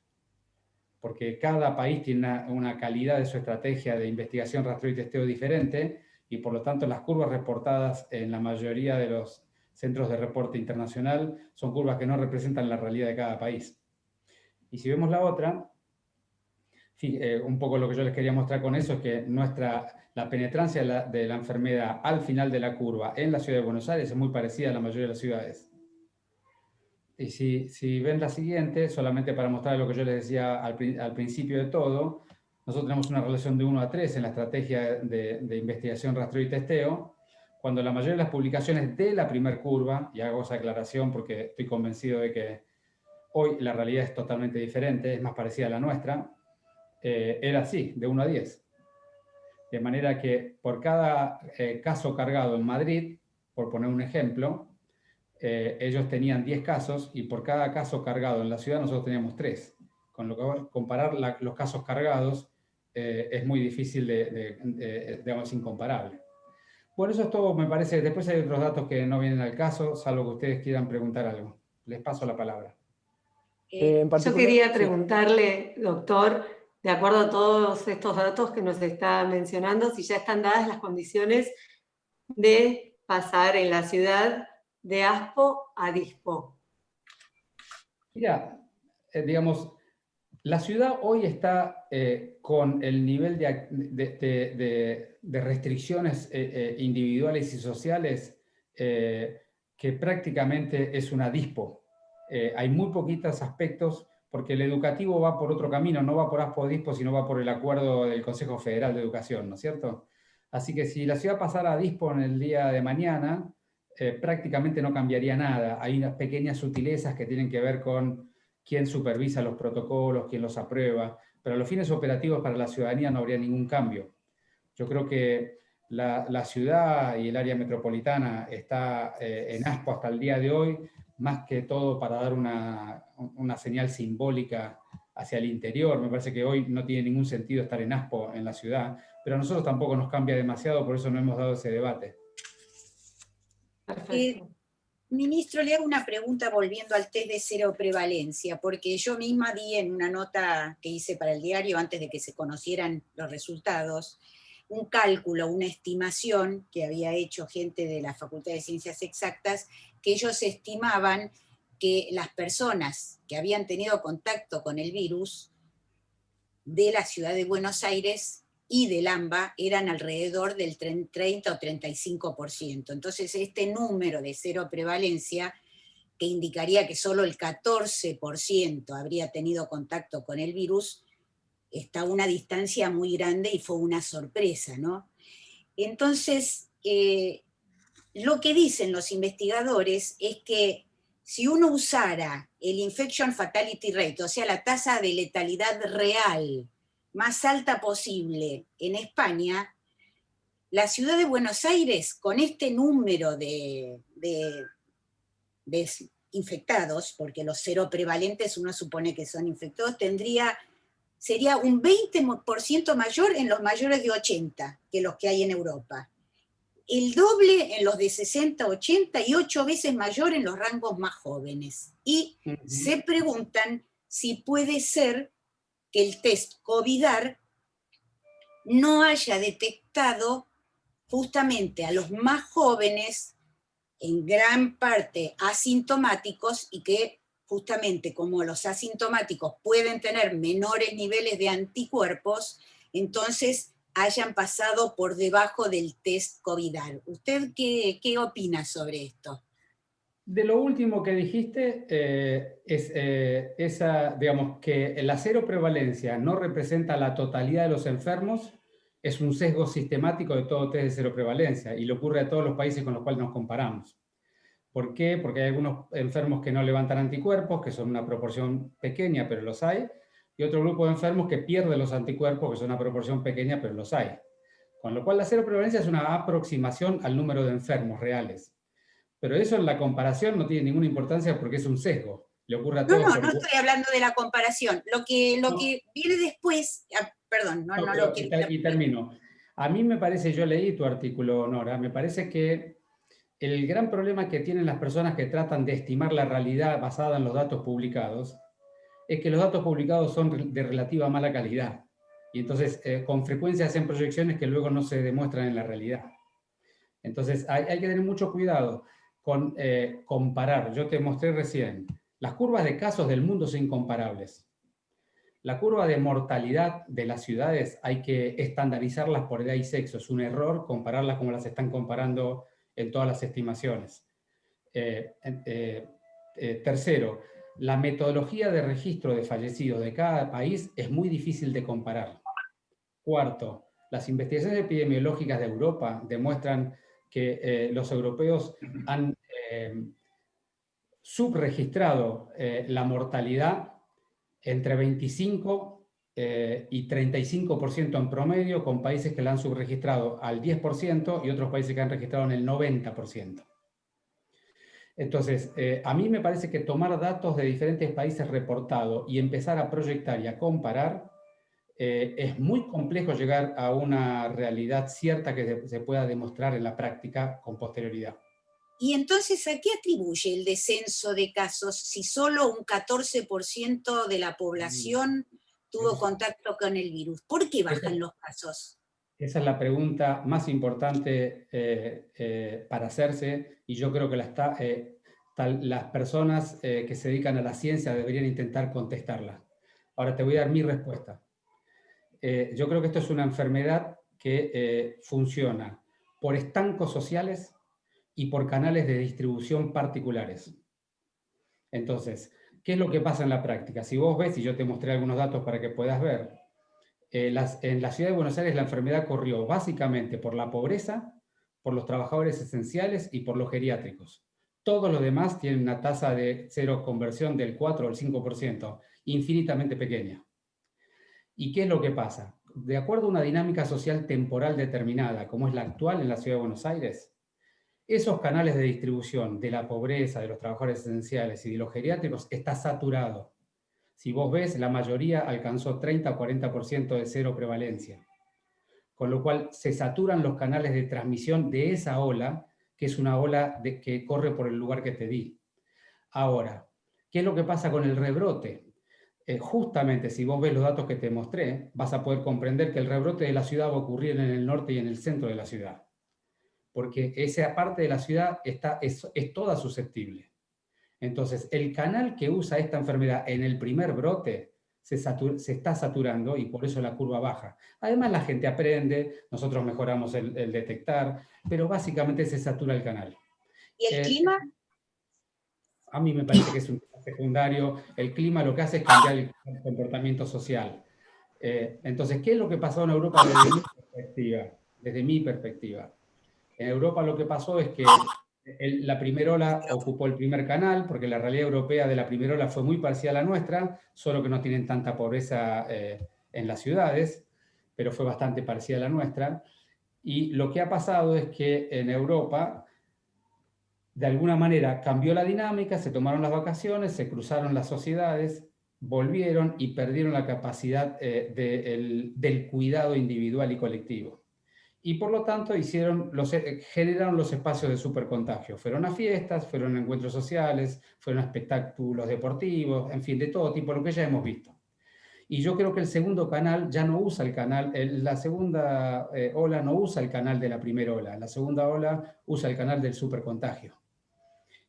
Porque cada país tiene una calidad de su estrategia de investigación, rastreo y testeo diferente, y por lo tanto las curvas reportadas en la mayoría de los centros de reporte internacional son curvas que no representan la realidad de cada país. Y si vemos la otra, un poco lo que yo les quería mostrar con eso es que la penetrancia de la enfermedad al final de la curva en la ciudad de Buenos Aires es muy parecida a la mayoría de las ciudades. Y si ven la siguiente, solamente para mostrar lo que yo les decía al principio de todo, nosotros tenemos una relación de 1 a 3 en la estrategia de investigación, rastreo y testeo, cuando la mayoría de las publicaciones de la primer curva, y hago esa aclaración porque estoy convencido de que hoy la realidad es totalmente diferente, es más parecida a la nuestra, era así, de 1 a 10. De manera que por cada caso cargado en Madrid, por poner un ejemplo, ellos tenían 10 casos y por cada caso cargado en la ciudad nosotros teníamos 3. Con lo que comparar los casos cargados es muy difícil, digamos, incomparable. Bueno, eso es todo, me parece. Después hay otros datos que no vienen al caso, salvo que ustedes quieran preguntar algo. Les paso la palabra. Yo quería preguntarle, doctor, de acuerdo a todos estos datos que nos está mencionando, si ya están dadas las condiciones de pasar en la ciudad de ASPO a DISPO. Mira, digamos, la ciudad hoy está con el nivel de restricciones individuales y sociales que prácticamente es una DISPO. Hay muy poquitos aspectos porque el educativo va por otro camino, no va por ASPO o DISPO, sino va por el acuerdo del Consejo Federal de Educación, ¿no es cierto? Así que si la ciudad pasara a DISPO en el día de mañana, prácticamente no cambiaría nada. Hay unas pequeñas sutilezas que tienen que ver con quién supervisa los protocolos, quién los aprueba, pero a los fines operativos para la ciudadanía no habría ningún cambio. Yo creo que la ciudad y el área metropolitana está en ASPO hasta el día de hoy, más que todo para dar una señal simbólica hacia el interior. Me parece que hoy no tiene ningún sentido estar en Aspo, en la ciudad, pero a nosotros tampoco nos cambia demasiado, por eso no hemos dado ese debate. Ministro, le hago una pregunta volviendo al test de cero prevalencia, porque yo misma di en una nota que hice para el diario antes de que se conocieran los resultados, un cálculo, una estimación que había hecho gente de la Facultad de Ciencias Exactas, que ellos estimaban que las personas que habían tenido contacto con el virus de la ciudad de Buenos Aires y del AMBA eran alrededor del 30 o 35%. Entonces este número de cero prevalencia, que indicaría que solo el 14% habría tenido contacto con el virus, está a una distancia muy grande y fue una sorpresa, ¿no? Entonces, lo que dicen los investigadores es que si uno usara el Infection Fatality Rate, o sea, la tasa de letalidad real más alta posible en España, la ciudad de Buenos Aires, con este número de infectados, porque los cero prevalentes uno supone que son infectados, sería un 20% mayor en los mayores de 80 que los que hay en Europa. El doble en los de 60, 80 y 8 veces mayor en los rangos más jóvenes. Y se preguntan si puede ser que el test COVIDAR no haya detectado justamente a los más jóvenes, en gran parte asintomáticos, y que justamente como los asintomáticos pueden tener menores niveles de anticuerpos, entonces hayan pasado por debajo del test COVIDAR. ¿Usted qué opina sobre esto? De lo último que dijiste, digamos, que la cero prevalencia no representa la totalidad de los enfermos, es un sesgo sistemático de todo test de cero prevalencia, y le ocurre a todos los países con los cuales nos comparamos. ¿Por qué? Porque hay algunos enfermos que no levantan anticuerpos, que son una proporción pequeña, pero los hay, y otro grupo de enfermos que pierden los anticuerpos, que son una proporción pequeña, pero los hay. Con lo cual la cero prevalencia es una aproximación al número de enfermos reales. Pero eso en la comparación no tiene ninguna importancia porque es un sesgo. Le ocurre a todos. No estoy hablando de la comparación. Lo que viene después, perdón, no lo quiero. Y termino. A mí me parece, yo leí tu artículo, Nora, me parece que el gran problema que tienen las personas que tratan de estimar la realidad basada en los datos publicados es que los datos publicados son de relativa mala calidad. Y entonces con frecuencia hacen proyecciones que luego no se demuestran en la realidad. Entonces hay que tener mucho cuidado con comparar. Yo te mostré recién, las curvas de casos del mundo son incomparables. La curva de mortalidad de las ciudades hay que estandarizarlas por edad y sexo. Es un error compararlas como las están comparando en todas las estimaciones. Tercero, la metodología de registro de fallecidos de cada país es muy difícil de comparar. Cuarto, las investigaciones epidemiológicas de Europa demuestran que los europeos han subregistrado la mortalidad entre 25 y 35% en promedio, con países que la han subregistrado al 10% y otros países que han registrado en el 90%. Entonces, a mí me parece que tomar datos de diferentes países reportados y empezar a proyectar y a comparar, es muy complejo llegar a una realidad cierta que se pueda demostrar en la práctica con posterioridad. Y entonces, ¿a qué atribuye el descenso de casos si solo un 14% de la población tuvo contacto con el virus? ¿Por qué bajan los casos? Esa es la pregunta más importante para hacerse, y yo creo que las personas que se dedican a la ciencia deberían intentar contestarla. Ahora te voy a dar mi respuesta. Yo creo que esto es una enfermedad que funciona por estancos sociales y por canales de distribución particulares. Entonces, ¿qué es lo que pasa en la práctica? Si vos ves, y yo te mostré algunos datos para que puedas ver, en la ciudad de Buenos Aires la enfermedad corrió básicamente por la pobreza, por los trabajadores esenciales y por los geriátricos. Todos los demás tienen una tasa de cero conversión del 4 o el 5%, infinitamente pequeña. ¿Y qué es lo que pasa? De acuerdo a una dinámica social temporal determinada, como es la actual en la ciudad de Buenos Aires, esos canales de distribución de la pobreza, de los trabajadores esenciales y de los geriátricos está saturado. Si vos ves, la mayoría alcanzó 30 o 40% de cero prevalencia. Con lo cual se saturan los canales de transmisión de esa ola, que es una ola que corre por el lugar que te di. Ahora, ¿qué es lo que pasa con el rebrote? Justamente, si vos ves los datos que te mostré, vas a poder comprender que el rebrote de la ciudad va a ocurrir en el norte y en el centro de la ciudad. Porque esa parte de la ciudad es toda susceptible. Entonces, el canal que usa esta enfermedad en el primer brote se está saturando y por eso la curva baja. Además, la gente aprende, nosotros mejoramos el detectar, pero básicamente se satura el canal. ¿Y el clima? A mí me parece que es un tema secundario. El clima lo que hace es cambiar el comportamiento social. Entonces, ¿qué es lo que pasó en Europa desde mi perspectiva? En Europa lo que pasó es que la primera ola ocupó el primer canal, porque la realidad europea de la primera ola fue muy parcial a la nuestra, solo que no tienen tanta pobreza en las ciudades, pero fue bastante parcial a la nuestra. Y lo que ha pasado es que en Europa, de alguna manera, cambió la dinámica, se tomaron las vacaciones, se cruzaron las sociedades, volvieron y perdieron la capacidad del cuidado individual y colectivo. Y por lo tanto generaron los espacios de supercontagio. Fueron a fiestas, fueron a encuentros sociales, fueron a espectáculos deportivos, en fin, de todo tipo, lo que ya hemos visto. Y yo creo que el segundo canal ya no usa el canal, la segunda ola no usa el canal de la primera ola, la segunda ola usa el canal del supercontagio.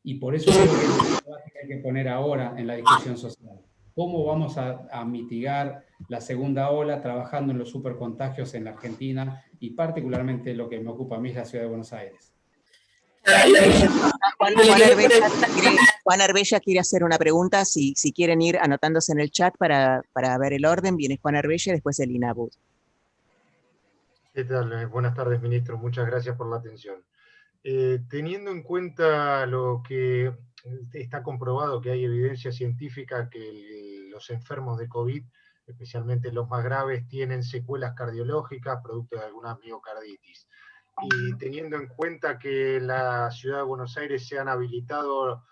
Y por eso creo que es lo que hay que poner ahora en la discusión social. ¿Cómo vamos a mitigar la segunda ola trabajando en los supercontagios en la Argentina y particularmente lo que me ocupa a mí es la ciudad de Buenos Aires? Juan Arbella quiere hacer una pregunta, si quieren ir anotándose en el chat para ver el orden. Viene Juan Arbella y después Elina Abud. ¿Qué tal? Buenas tardes, ministro. Muchas gracias por la atención. Teniendo en cuenta lo que está comprobado, que hay evidencia científica que los enfermos de COVID, especialmente los más graves, tienen secuelas cardiológicas producto de alguna miocarditis. Y teniendo en cuenta que en la ciudad de Buenos Aires se han habilitado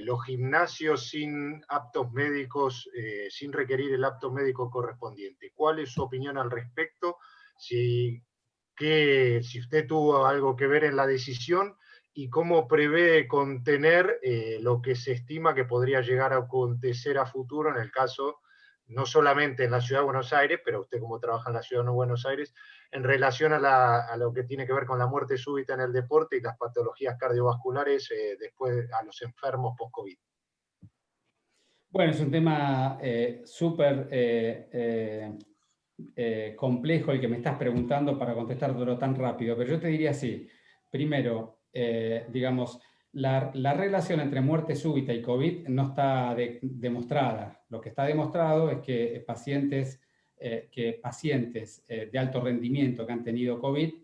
los gimnasios sin aptos médicos, sin requerir el apto médico correspondiente, ¿cuál es su opinión al respecto? Si usted tuvo algo que ver en la decisión y cómo prevé contener lo que se estima que podría llegar a acontecer a futuro en el caso, no solamente en la ciudad de Buenos Aires, pero usted como trabaja en la ciudad de Buenos Aires, en relación a lo que tiene que ver con la muerte súbita en el deporte y las patologías cardiovasculares después a los enfermos post-COVID. Bueno, es un tema súper complejo el que me estás preguntando para contestártelo tan rápido, pero yo te diría así. Primero, digamos, la relación entre muerte súbita y COVID no está demostrada. Lo que está demostrado es que pacientes de alto rendimiento que han tenido COVID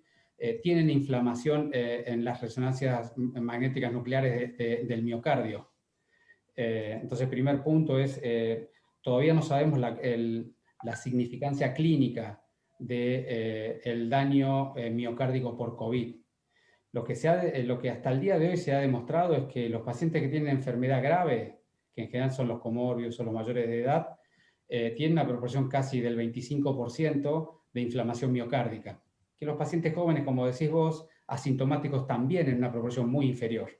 tienen inflamación en las resonancias magnéticas nucleares del miocardio. Entonces, el primer punto es, todavía no sabemos la significancia clínica del daño miocárdico por COVID. Lo que hasta el día de hoy se ha demostrado es que los pacientes que tienen enfermedad grave, que en general son los comórbidos o los mayores de edad, tienen una proporción casi del 25% de inflamación miocárdica. Que los pacientes jóvenes, como decís vos, asintomáticos también en una proporción muy inferior.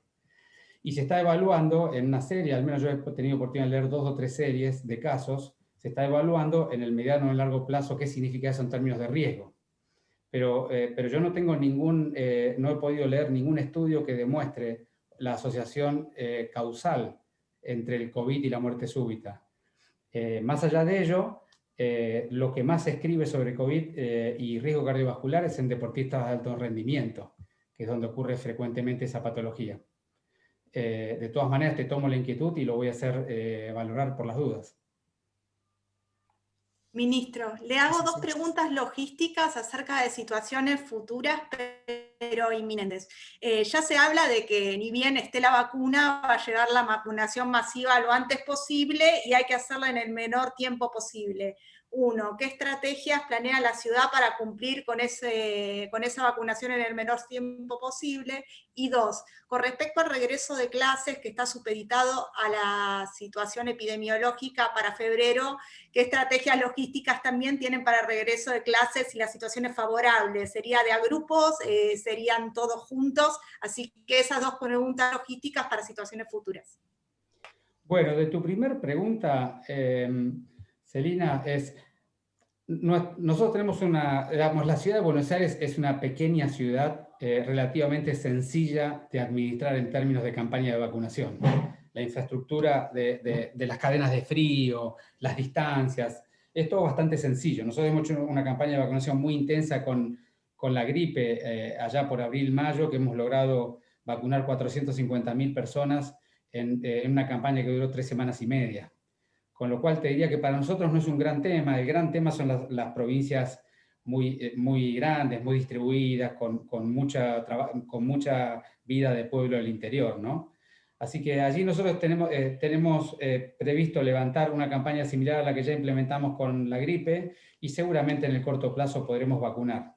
Y se está evaluando en una serie, al menos yo he tenido oportunidad de leer 2 o 3 series de casos, se está evaluando en el mediano o en largo plazo qué significa eso en términos de riesgo. Pero yo no tengo no he podido leer ningún estudio que demuestre la asociación causal entre el COVID y la muerte súbita. Más allá de ello, lo que más se escribe sobre COVID y riesgo cardiovascular es en deportistas de alto rendimiento, que es donde ocurre frecuentemente esa patología. De todas maneras, te tomo la inquietud y lo voy a hacer valorar por las dudas. Ministro, le hago 2 preguntas logísticas acerca de situaciones futuras, pero inminentes. Ya se habla de que ni bien esté la vacuna, va a llegar la vacunación masiva lo antes posible y hay que hacerla en el menor tiempo posible. 1, ¿qué estrategias planea la ciudad para cumplir con esa vacunación en el menor tiempo posible? Y 2, con respecto al regreso de clases que está supeditado a la situación epidemiológica para febrero, ¿qué estrategias logísticas también tienen para el regreso de clases si la situación es favorable? ¿Sería de a grupos? ¿Serían todos juntos? Así que esas dos preguntas logísticas para situaciones futuras. Bueno, de tu primer pregunta, Celina, nosotros tenemos la ciudad de Buenos Aires es una pequeña ciudad relativamente sencilla de administrar en términos de campaña de vacunación. La infraestructura de las cadenas de frío, las distancias, es todo bastante sencillo. Nosotros hemos hecho una campaña de vacunación muy intensa con la gripe allá por abril, mayo, que hemos logrado vacunar 450.000 personas en una campaña que duró 3 semanas y media. Con lo cual te diría que para nosotros no es un gran tema. El gran tema son las provincias muy grandes, muy distribuidas, con mucha vida de pueblo del interior, ¿no? Así que allí nosotros tenemos previsto levantar una campaña similar a la que ya implementamos con la gripe y seguramente en el corto plazo podremos vacunar.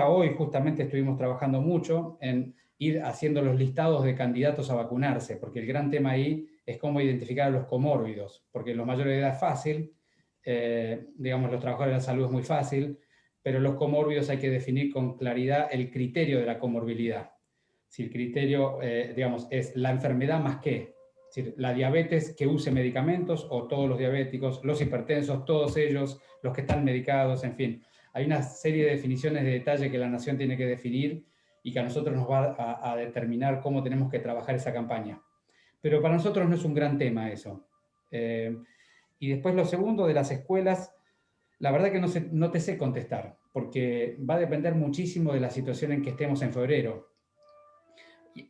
Hoy justamente estuvimos trabajando mucho en ir haciendo los listados de candidatos a vacunarse, porque el gran tema ahí es cómo identificar a los comórbidos, porque los mayores de edad es fácil, digamos, los trabajadores de la salud es muy fácil, pero los comórbidos hay que definir con claridad el criterio de la comorbilidad. Si el criterio, digamos, es la enfermedad más qué, es decir, la diabetes que use medicamentos o todos los diabéticos, los hipertensos, todos ellos, los que están medicados, en fin. Hay una serie de definiciones de detalle que la Nación tiene que definir y que a nosotros nos va a determinar cómo tenemos que trabajar esa campaña. Pero para nosotros no es un gran tema eso. Y después lo segundo de las escuelas, la verdad que no te sé contestar, porque va a depender muchísimo de la situación en que estemos en febrero.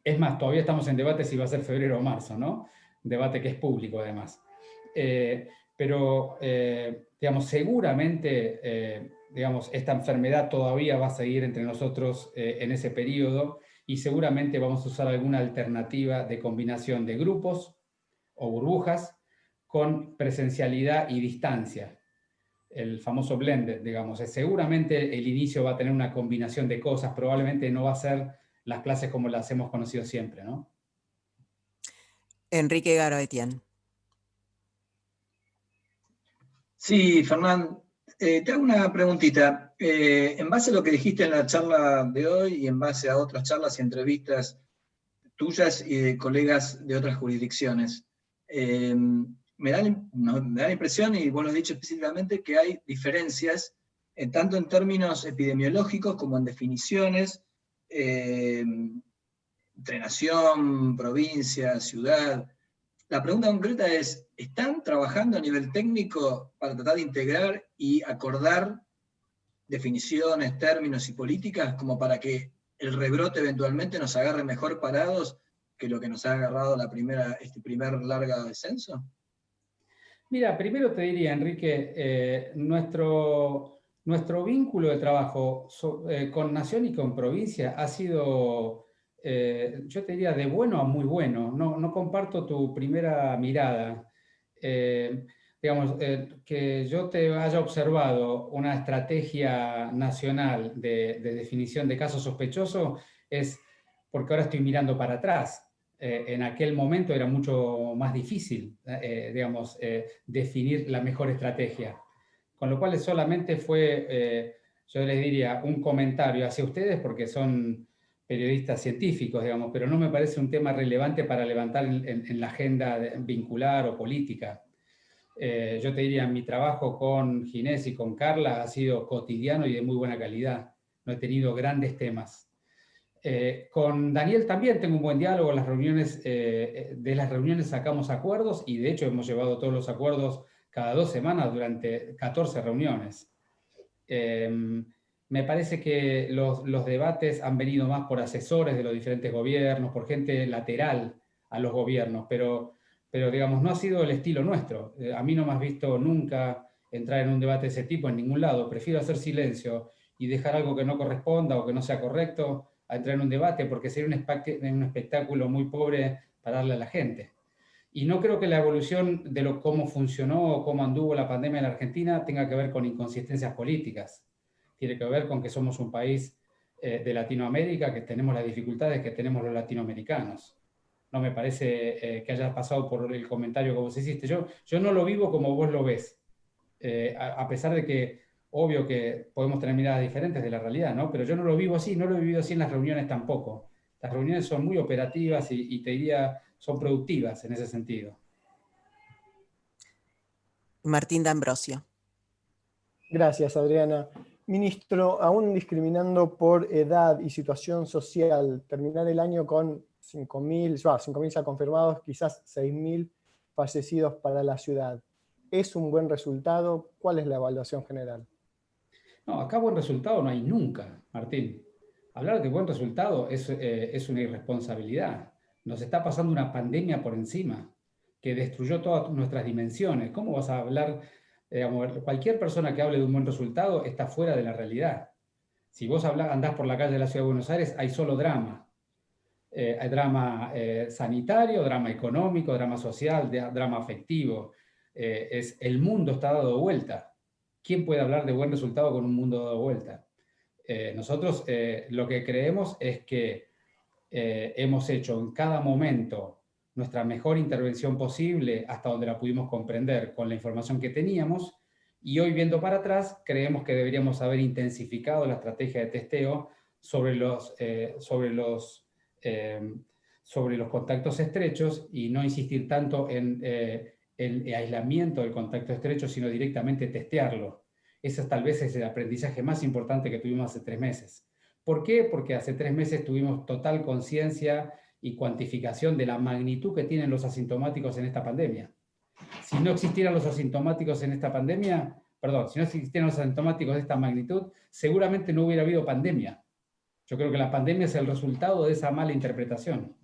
Es más, todavía estamos en debate si va a ser febrero o marzo, ¿no? Debate que es público además. Pero, digamos, seguramente, digamos, esta enfermedad todavía va a seguir entre nosotros en ese periodo y seguramente vamos a usar alguna alternativa de combinación de grupos o burbujas con presencialidad y distancia. El famoso blended, digamos. Seguramente el inicio va a tener una combinación de cosas, probablemente no va a ser las clases como las hemos conocido siempre, ¿no? Enrique Garoetian. Sí, Fernán, te hago una preguntita. En base a lo que dijiste en la charla de hoy y en base a otras charlas y entrevistas tuyas y de colegas de otras jurisdicciones, me da la impresión, y vos lo has dicho específicamente, que hay diferencias tanto en términos epidemiológicos como en definiciones, entre nación, provincia, ciudad. La pregunta concreta es, ¿están trabajando a nivel técnico para tratar de integrar y acordar definiciones, términos y políticas como para que el rebrote eventualmente nos agarre mejor parados que lo que nos ha agarrado este primer larga descenso? Mira, primero te diría, Enrique, nuestro vínculo de trabajo con Nación y con provincia ha sido, yo te diría, de bueno a muy bueno. No comparto tu primera mirada. Digamos, que yo te haya observado una estrategia nacional de definición de caso sospechoso es porque ahora estoy mirando para atrás. En aquel momento era mucho más difícil, digamos, definir la mejor estrategia. Con lo cual solamente fue, yo les diría, un comentario hacia ustedes porque son periodistas científicos, digamos, pero no me parece un tema relevante para levantar en la agenda vincular o política. Yo te diría, mi trabajo con Ginés y con Carla ha sido cotidiano y de muy buena calidad. No he tenido grandes temas. Con Daniel también tengo un buen diálogo. De las reuniones sacamos acuerdos y de hecho hemos llevado todos los acuerdos cada 2 semanas durante 14 reuniones. Me parece que los debates han venido más por asesores de los diferentes gobiernos, por gente lateral a los gobiernos, pero digamos, no ha sido el estilo nuestro. A mí no me has visto nunca entrar en un debate de ese tipo en ningún lado. Prefiero hacer silencio y dejar algo que no corresponda o que no sea correcto a entrar en un debate, porque sería un espectáculo muy pobre para darle a la gente. Y no creo que la evolución de cómo funcionó o cómo anduvo la pandemia en la Argentina tenga que ver con inconsistencias políticas. Tiene que ver con que somos un país de Latinoamérica, que tenemos las dificultades que tenemos los latinoamericanos. No me parece que haya pasado por el comentario que vos hiciste. Yo no lo vivo como vos lo ves, a pesar de que, obvio que podemos tener miradas diferentes de la realidad, ¿no? Pero yo no lo vivo así, no lo he vivido así en las reuniones tampoco. Las reuniones son muy operativas y te diría, son productivas en ese sentido. Martín D'Ambrosio. Gracias, Adriana. Ministro, aún discriminando por edad y situación social, terminar el año con 5.000 ya confirmados, quizás 6.000 fallecidos para la ciudad. ¿Es un buen resultado? ¿Cuál es la evaluación general? No, acá buen resultado no hay nunca, Martín. Hablar de buen resultado es una irresponsabilidad. Nos está pasando una pandemia por encima que destruyó todas nuestras dimensiones. ¿Cómo vas a hablar? Cualquier persona que hable de un buen resultado está fuera de la realidad. Si vos andás por la calle de la Ciudad de Buenos Aires, hay solo drama. Hay drama sanitario, drama económico, drama social, drama afectivo. El mundo está dado vuelta. ¿Quién puede hablar de buen resultado con un mundo dado vuelta? Nosotros lo que creemos es que hemos hecho en cada momento nuestra mejor intervención posible hasta donde la pudimos comprender con la información que teníamos, y hoy viendo para atrás creemos que deberíamos haber intensificado la estrategia de testeo sobre los contactos estrechos y no insistir tanto en el aislamiento del contacto estrecho, sino directamente testearlo. Ese tal vez es el aprendizaje más importante que tuvimos hace 3 meses. ¿Por qué? Porque hace 3 meses tuvimos total conciencia y cuantificación de la magnitud que tienen los asintomáticos en esta pandemia. Si no existieran los asintomáticos en esta pandemia, si no existieran los asintomáticos de esta magnitud, seguramente no hubiera habido pandemia. Yo creo que la pandemia es el resultado de esa mala interpretación.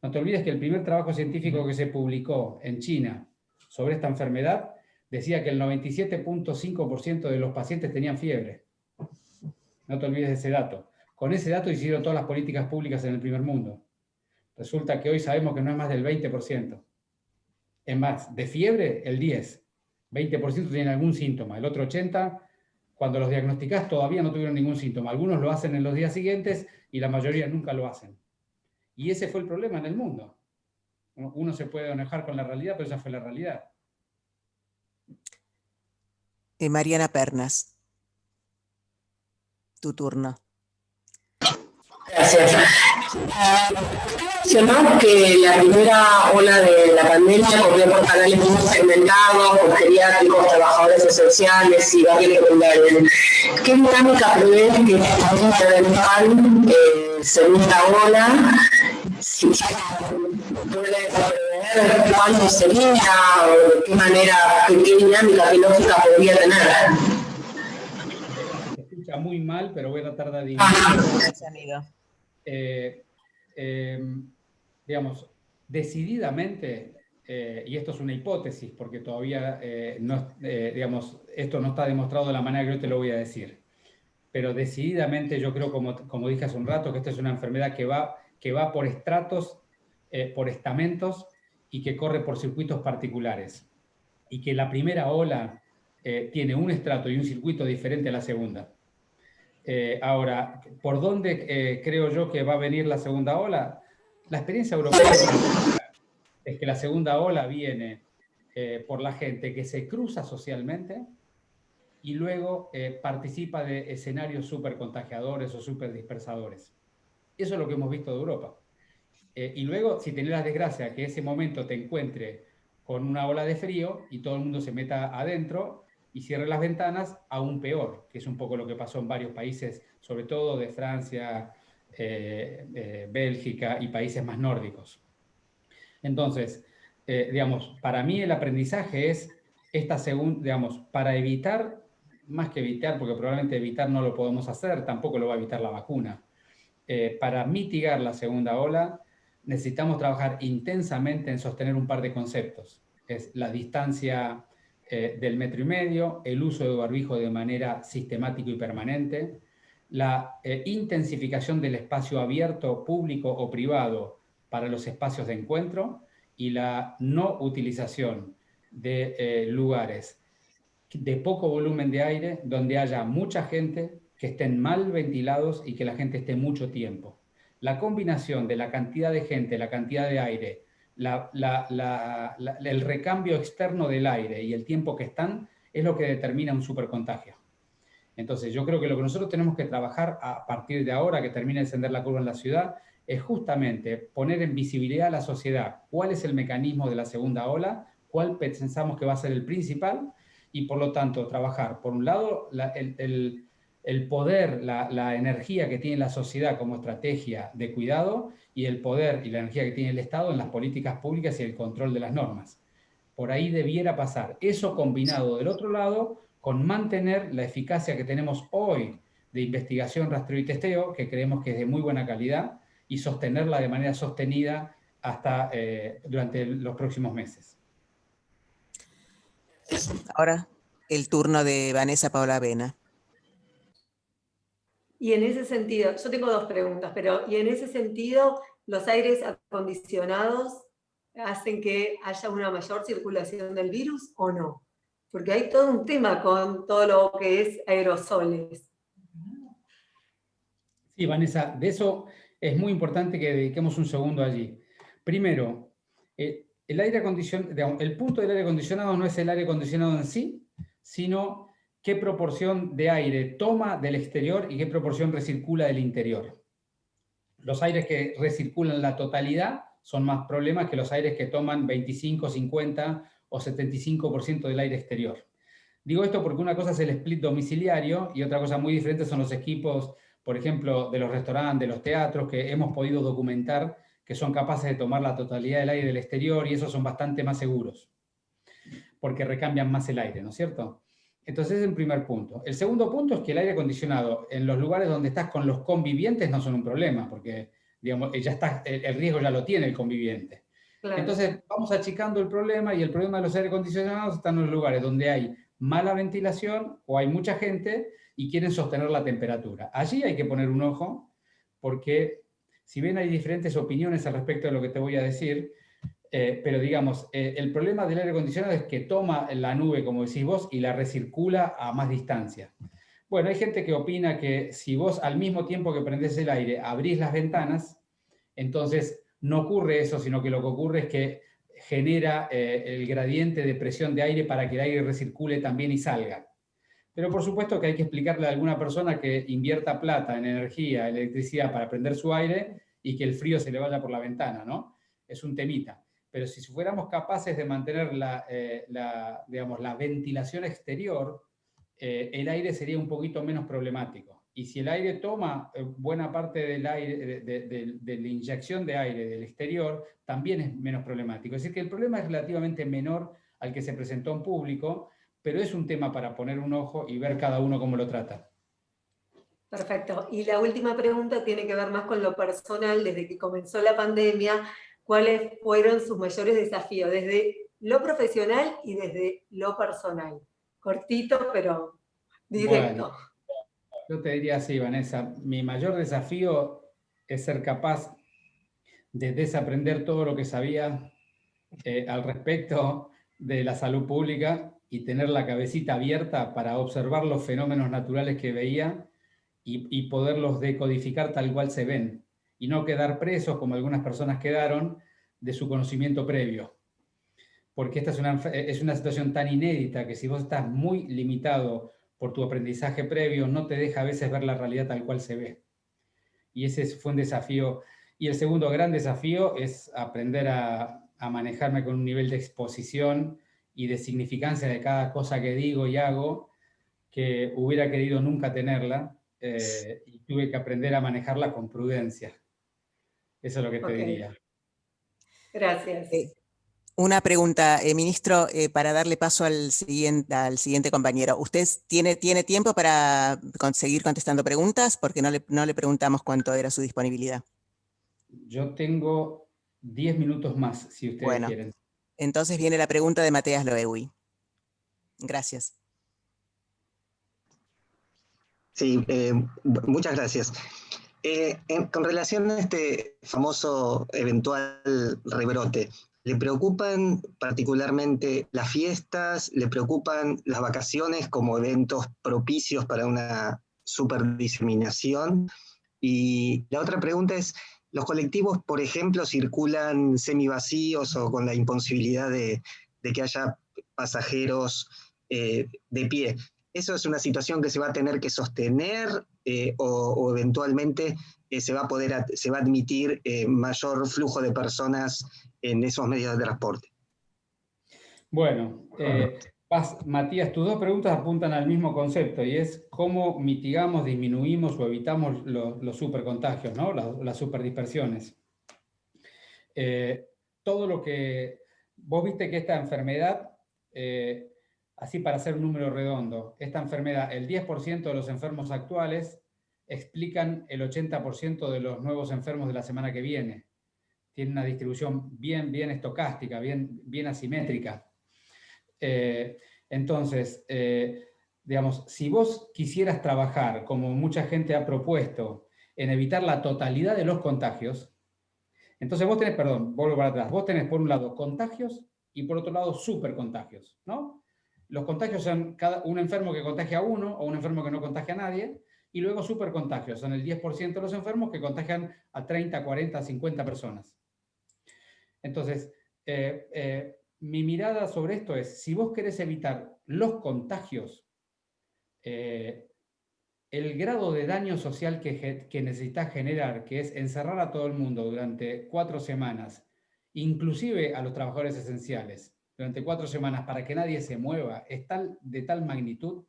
No te olvides que el primer trabajo científico que se publicó en China sobre esta enfermedad decía que el 97.5% de los pacientes tenían fiebre. No te olvides de ese dato. Con ese dato hicieron todas las políticas públicas en el primer mundo. Resulta que hoy sabemos que no es más del 20%. Es más, de fiebre, el 10%. 20% tienen algún síntoma. El otro 80%, cuando los diagnosticás, todavía no tuvieron ningún síntoma. Algunos lo hacen en los días siguientes y la mayoría nunca lo hacen. Y ese fue el problema en el mundo. Uno se puede enojar con la realidad, pero esa fue la realidad. Mariana Pernas. Tu turno. Gracias. Mencionó que la primera ola de la pandemia corrió por canales muy segmentados, por geriátricos, trabajadores esenciales y barrios secundarios. ¿Qué dinámica prevé que esta eventual segunda ola? Si puede prever cuándo sería, o de qué manera, qué dinámica, qué lógica podría tener. Se escucha muy mal, pero voy a tratar de adivinar. Digamos, decididamente, y esto es una hipótesis, porque todavía esto no está demostrado de la manera que yo te lo voy a decir, pero decididamente yo creo, como dije hace un rato, que esta es una enfermedad que va por estratos, por estamentos, y que corre por circuitos particulares, y que la primera ola tiene un estrato y un circuito diferente a la segunda. Ahora, ¿por dónde creo yo que va a venir la segunda ola? La experiencia europea es que la segunda ola viene por la gente que se cruza socialmente y luego participa de escenarios súper contagiadores o súper dispersadores. Eso es lo que hemos visto de Europa. Y luego, si tenés la desgracia que ese momento te encuentre con una ola de frío y todo el mundo se meta adentro y cierre las ventanas, aún peor, que es un poco lo que pasó en varios países, sobre todo de Francia, Bélgica y países más nórdicos. Entonces, para mí el aprendizaje es esta segunda, para evitar, más que evitar, porque probablemente evitar no lo podemos hacer, tampoco lo va a evitar la vacuna. Para mitigar la segunda ola, necesitamos trabajar intensamente en sostener un par de conceptos. Es la distancia del 1,5 metros, el uso de barbijo de manera sistemática y permanente, la intensificación del espacio abierto, público o privado para los espacios de encuentro, y la no utilización de lugares de poco volumen de aire, donde haya mucha gente, que estén mal ventilados y que la gente esté mucho tiempo. La combinación de la cantidad de gente, la cantidad de aire, el recambio externo del aire y el tiempo que están, es lo que determina un supercontagio. Entonces, yo creo que lo que nosotros tenemos que trabajar a partir de ahora, que termine de descender la curva en la ciudad, es justamente poner en visibilidad a la sociedad cuál es el mecanismo de la segunda ola, cuál pensamos que va a ser el principal, y por lo tanto trabajar, por un lado, el poder, la energía que tiene la sociedad como estrategia de cuidado, y el poder y la energía que tiene el Estado en las políticas públicas y el control de las normas. Por ahí debiera pasar. Eso combinado del otro lado con mantener la eficacia que tenemos hoy de investigación, rastreo y testeo, que creemos que es de muy buena calidad, y sostenerla de manera sostenida hasta durante los próximos meses. Ahora el turno de Vanessa Paola Avena. Y en ese sentido, yo tengo dos preguntas, pero ¿y en ese sentido los aires acondicionados hacen que haya una mayor circulación del virus o no? Porque hay todo un tema con todo lo que es aerosoles. Sí, Vanessa, de eso es muy importante que dediquemos un segundo allí. Primero, el aire acondicionado, digamos, el punto del aire acondicionado no es el aire acondicionado en sí, sino qué proporción de aire toma del exterior y qué proporción recircula del interior. Los aires que recirculan la totalidad son más problemas que los aires que toman 25, 50 o 75% del aire exterior. Digo esto porque una cosa es el split domiciliario y otra cosa muy diferente son los equipos, por ejemplo, de los restaurantes, de los teatros, que hemos podido documentar que son capaces de tomar la totalidad del aire del exterior, y esos son bastante más seguros, porque recambian más el aire, ¿no es cierto? Entonces, ese es el primer punto. El segundo punto es que el aire acondicionado en los lugares donde estás con los convivientes no son un problema, porque digamos, ya está, el riesgo ya lo tiene el conviviente. Claro. Entonces, vamos achicando el problema, y el problema de los aire acondicionados está en los lugares donde hay mala ventilación o hay mucha gente y quieren sostener la temperatura. Allí hay que poner un ojo, porque si bien hay diferentes opiniones al respecto de lo que te voy a decir, pero digamos, el problema del aire acondicionado es que toma la nube, como decís vos, y la recircula a más distancia. Bueno, hay gente que opina que si vos al mismo tiempo que prendés el aire abrís las ventanas, entonces no ocurre eso, sino que lo que ocurre es que genera el gradiente de presión de aire para que el aire recircule también y salga. Pero por supuesto que hay que explicarle a alguna persona que invierta plata en energía, electricidad para prender su aire y que el frío se le vaya por la ventana, ¿no? Es un temita. Pero si fuéramos capaces de mantener digamos, la ventilación exterior, el aire sería un poquito menos problemático. Y si el aire toma buena parte del aire, de la inyección de aire del exterior, también es menos problemático. Es decir, que el problema es relativamente menor al que se presentó en público, pero es un tema para poner un ojo y ver cada uno cómo lo trata. Perfecto. Y la última pregunta tiene que ver más con lo personal. Desde que comenzó la pandemia, ¿cuáles fueron sus mayores desafíos? Desde lo profesional y desde lo personal. Cortito, pero directo. Bueno, yo te diría así, Vanessa, mi mayor desafío es ser capaz de desaprender todo lo que sabía al respecto de la salud pública y tener la cabecita abierta para observar los fenómenos naturales que veía y poderlos decodificar tal cual se ven, y no quedar presos, como algunas personas quedaron, de su conocimiento previo. Porque esta es una situación tan inédita que si vos estás muy limitado por tu aprendizaje previo, no te deja a veces ver la realidad tal cual se ve. Y ese fue un desafío. Y el segundo gran desafío es aprender a manejarme con un nivel de exposición y de significancia de cada cosa que digo y hago, que hubiera querido nunca tenerla, y tuve que aprender a manejarla con prudencia. Eso es lo que te diría. Gracias. Una pregunta, ministro, para darle paso al siguiente compañero. ¿Usted tiene tiempo para seguir contestando preguntas? Porque no le preguntamos cuánto era su disponibilidad. Yo tengo 10 minutos más, si ustedes quieren. Entonces viene la pregunta de Mateas Loewy. Gracias. Sí, muchas gracias. Con relación a este famoso eventual rebrote, ¿Le preocupan particularmente las fiestas? ¿Le preocupan las vacaciones como eventos propicios para una superdiseminación? Y la otra pregunta es, ¿los colectivos, por ejemplo, circulan semivacíos o con la imposibilidad de que haya pasajeros de pie? ¿Eso es una situación que se va a tener que sostener o eventualmente se va a admitir mayor flujo de personas en esos medios de transporte? Bueno, Matías, tus dos preguntas apuntan al mismo concepto, y es cómo mitigamos, disminuimos o evitamos los supercontagios, ¿no? Las superdispersiones. Todo lo que... Vos viste que esta enfermedad, así para hacer un número redondo, esta enfermedad, el 10% de los enfermos actuales explican el 80% de los nuevos enfermos de la semana que viene. Tiene una distribución bien estocástica, bien asimétrica. Entonces, digamos, si vos quisieras trabajar, como mucha gente ha propuesto, en evitar la totalidad de los contagios, entonces vos tenés, vuelvo para atrás, vos tenés por un lado contagios y por otro lado supercontagios, ¿no? Los contagios son un enfermo que contagia a uno o un enfermo que no contagia a nadie, y luego supercontagios, son el 10% de los enfermos que contagian a 30, 40, 50 personas. Entonces, mi mirada sobre esto es, si vos querés evitar los contagios, el grado de daño social que necesitas generar, que es encerrar a todo el mundo durante 4 semanas, inclusive a los trabajadores esenciales, durante 4 semanas para que nadie se mueva, es de tal magnitud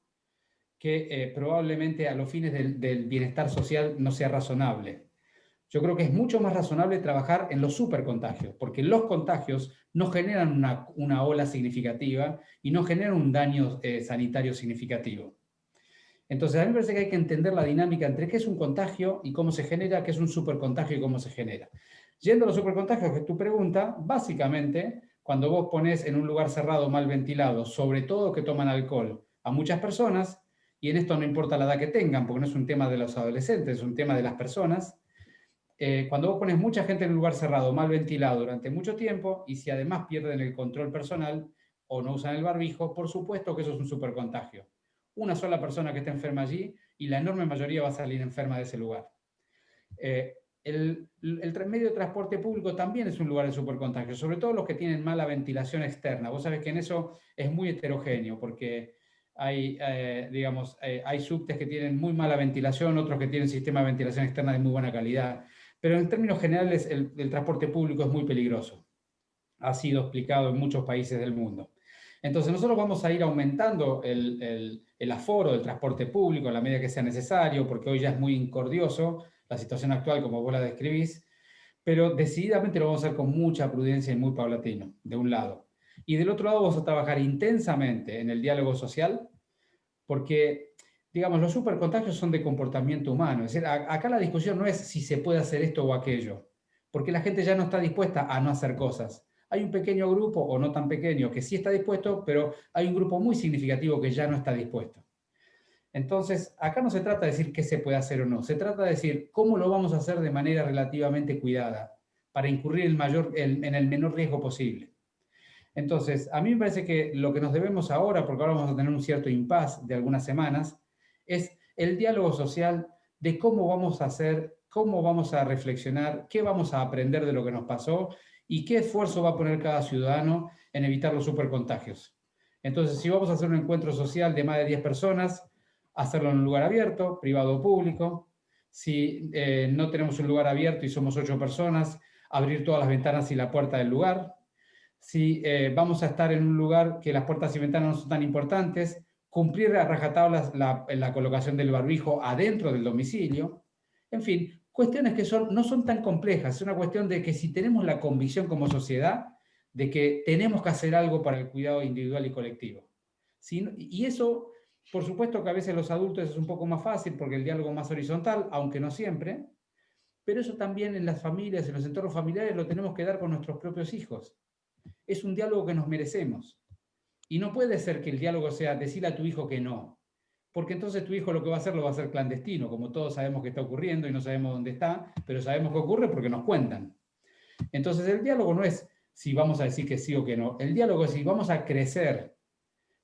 que probablemente a los fines del bienestar social no sea razonable. Yo creo que es mucho más razonable trabajar en los supercontagios, porque los contagios no generan una ola significativa y no generan un daño sanitario significativo. Entonces, a mí me parece que hay que entender la dinámica entre qué es un contagio y cómo se genera, qué es un supercontagio y cómo se genera. Yendo a los supercontagios, que es tu pregunta, básicamente, cuando vos ponés en un lugar cerrado, mal ventilado, sobre todo que toman alcohol, a muchas personas, y en esto no importa la edad que tengan, porque no es un tema de los adolescentes, es un tema de las personas, cuando vos pones mucha gente en un lugar cerrado, mal ventilado durante mucho tiempo, y si además pierden el control personal o no usan el barbijo, por supuesto que eso es un supercontagio. Una sola persona que esté enferma allí y la enorme mayoría va a salir enferma de ese lugar. El medio de transporte público también es un lugar de supercontagio, sobre todo los que tienen mala ventilación externa. Vos sabés que en eso es muy heterogéneo, porque hay subtes que tienen muy mala ventilación, otros que tienen sistema de ventilación externa de muy buena calidad. Pero en términos generales el transporte público es muy peligroso. Ha sido explicado en muchos países del mundo. Entonces nosotros vamos a ir aumentando el aforo del transporte público a la medida que sea necesario, porque hoy ya es muy incordioso la situación actual como vos la describís, pero decididamente lo vamos a hacer con mucha prudencia y muy paulatino, de un lado. Y del otro lado vamos a trabajar intensamente en el diálogo social, porque, digamos, los supercontagios son de comportamiento humano. Es decir, acá la discusión no es si se puede hacer esto o aquello, porque la gente ya no está dispuesta a no hacer cosas. Hay un pequeño grupo, o no tan pequeño, que sí está dispuesto, pero hay un grupo muy significativo que ya no está dispuesto. Entonces, acá no se trata de decir qué se puede hacer o no, se trata de decir cómo lo vamos a hacer de manera relativamente cuidada, para incurrir en el menor riesgo posible. Entonces, a mí me parece que lo que nos debemos ahora, porque ahora vamos a tener un cierto impasse de algunas semanas, es el diálogo social de cómo vamos a hacer, cómo vamos a reflexionar, qué vamos a aprender de lo que nos pasó y qué esfuerzo va a poner cada ciudadano en evitar los supercontagios. Entonces, si vamos a hacer un encuentro social de más de 10 personas, hacerlo en un lugar abierto, privado o público. Si no tenemos un lugar abierto y somos 8 personas, abrir todas las ventanas y la puerta del lugar. Si vamos a estar en un lugar que las puertas y ventanas no son tan importantes, cumplir a rajatabla la colocación del barbijo adentro del domicilio. En fin, cuestiones que no son tan complejas. Es una cuestión de que si tenemos la convicción como sociedad de que tenemos que hacer algo para el cuidado individual y colectivo. Y eso, por supuesto que a veces los adultos es un poco más fácil porque el diálogo es más horizontal, aunque no siempre, pero eso también en las familias, en los entornos familiares, lo tenemos que dar con nuestros propios hijos. Es un diálogo que nos merecemos. Y no puede ser que el diálogo sea decirle a tu hijo que no, porque entonces tu hijo lo que va a hacer lo va a hacer clandestino, como todos sabemos que está ocurriendo y no sabemos dónde está, pero sabemos que ocurre porque nos cuentan. Entonces el diálogo no es si vamos a decir que sí o que no. El diálogo es si vamos a crecer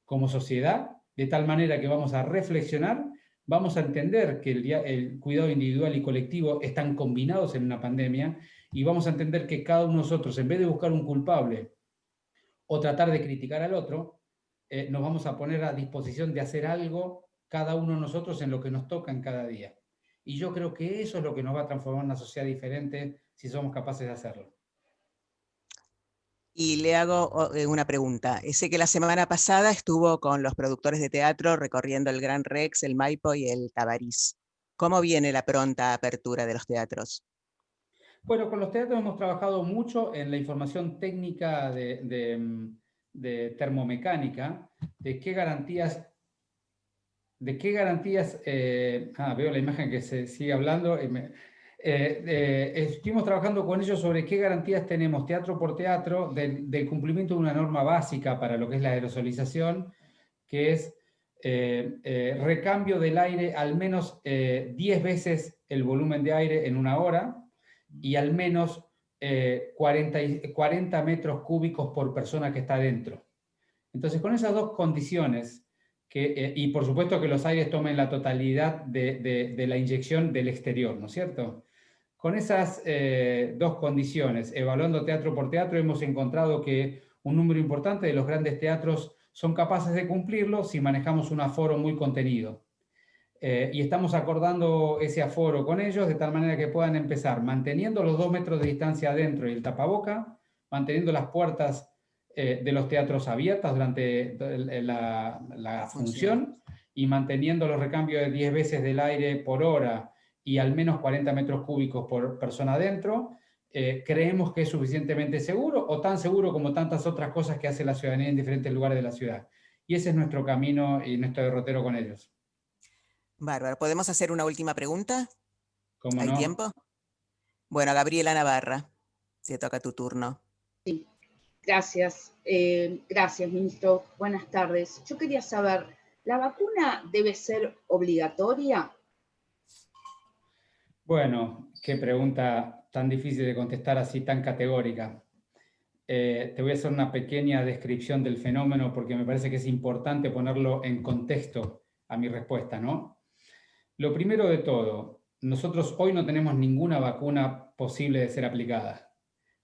como sociedad, de tal manera que vamos a reflexionar, vamos a entender que el cuidado individual y colectivo están combinados en una pandemia, y vamos a entender que cada uno de nosotros, en vez de buscar un culpable o tratar de criticar al otro, nos vamos a poner a disposición de hacer algo cada uno de nosotros en lo que nos toca en cada día. Y yo creo que eso es lo que nos va a transformar en una sociedad diferente si somos capaces de hacerlo. Y le hago una pregunta. Sé que la semana pasada estuvo con los productores de teatro recorriendo el Gran Rex, el Maipo y el Tabarís. ¿Cómo viene la pronta apertura de los teatros? Bueno, con los teatros hemos trabajado mucho en la información técnica de termomecánica, de qué garantías... veo la imagen que se sigue hablando. Estuvimos trabajando con ellos sobre qué garantías tenemos teatro por teatro del cumplimiento de una norma básica para lo que es la aerosolización, que es recambio del aire al menos 10 veces el volumen de aire en una hora y al menos 40 metros cúbicos por persona que está dentro. Entonces, con esas dos condiciones, y por supuesto que los aires tomen la totalidad de la inyección del exterior, ¿no es cierto? Con esas dos condiciones, evaluando teatro por teatro, hemos encontrado que un número importante de los grandes teatros son capaces de cumplirlo si manejamos un aforo muy contenido. Y estamos acordando ese aforo con ellos de tal manera que puedan empezar manteniendo los 2 metros de distancia adentro y el tapaboca, manteniendo las puertas de los teatros abiertas durante la función y manteniendo los recambios de 10 veces del aire por hora y al menos 40 metros cúbicos por persona adentro. Creemos que es suficientemente seguro, o tan seguro como tantas otras cosas que hace la ciudadanía en diferentes lugares de la ciudad. Y ese es nuestro camino y nuestro derrotero con ellos. Bárbaro. ¿Podemos hacer una última pregunta? ¿Cómo ¿Hay no? tiempo? Bueno, Gabriela Navarra, te toca tu turno. Sí, gracias. Gracias, ministro. Buenas tardes. Yo quería saber, ¿la vacuna debe ser obligatoria? Bueno, qué pregunta tan difícil de contestar así, tan categórica. Te voy a hacer una pequeña descripción del fenómeno porque me parece que es importante ponerlo en contexto a mi respuesta, ¿no? Lo primero de todo, nosotros hoy no tenemos ninguna vacuna posible de ser aplicada,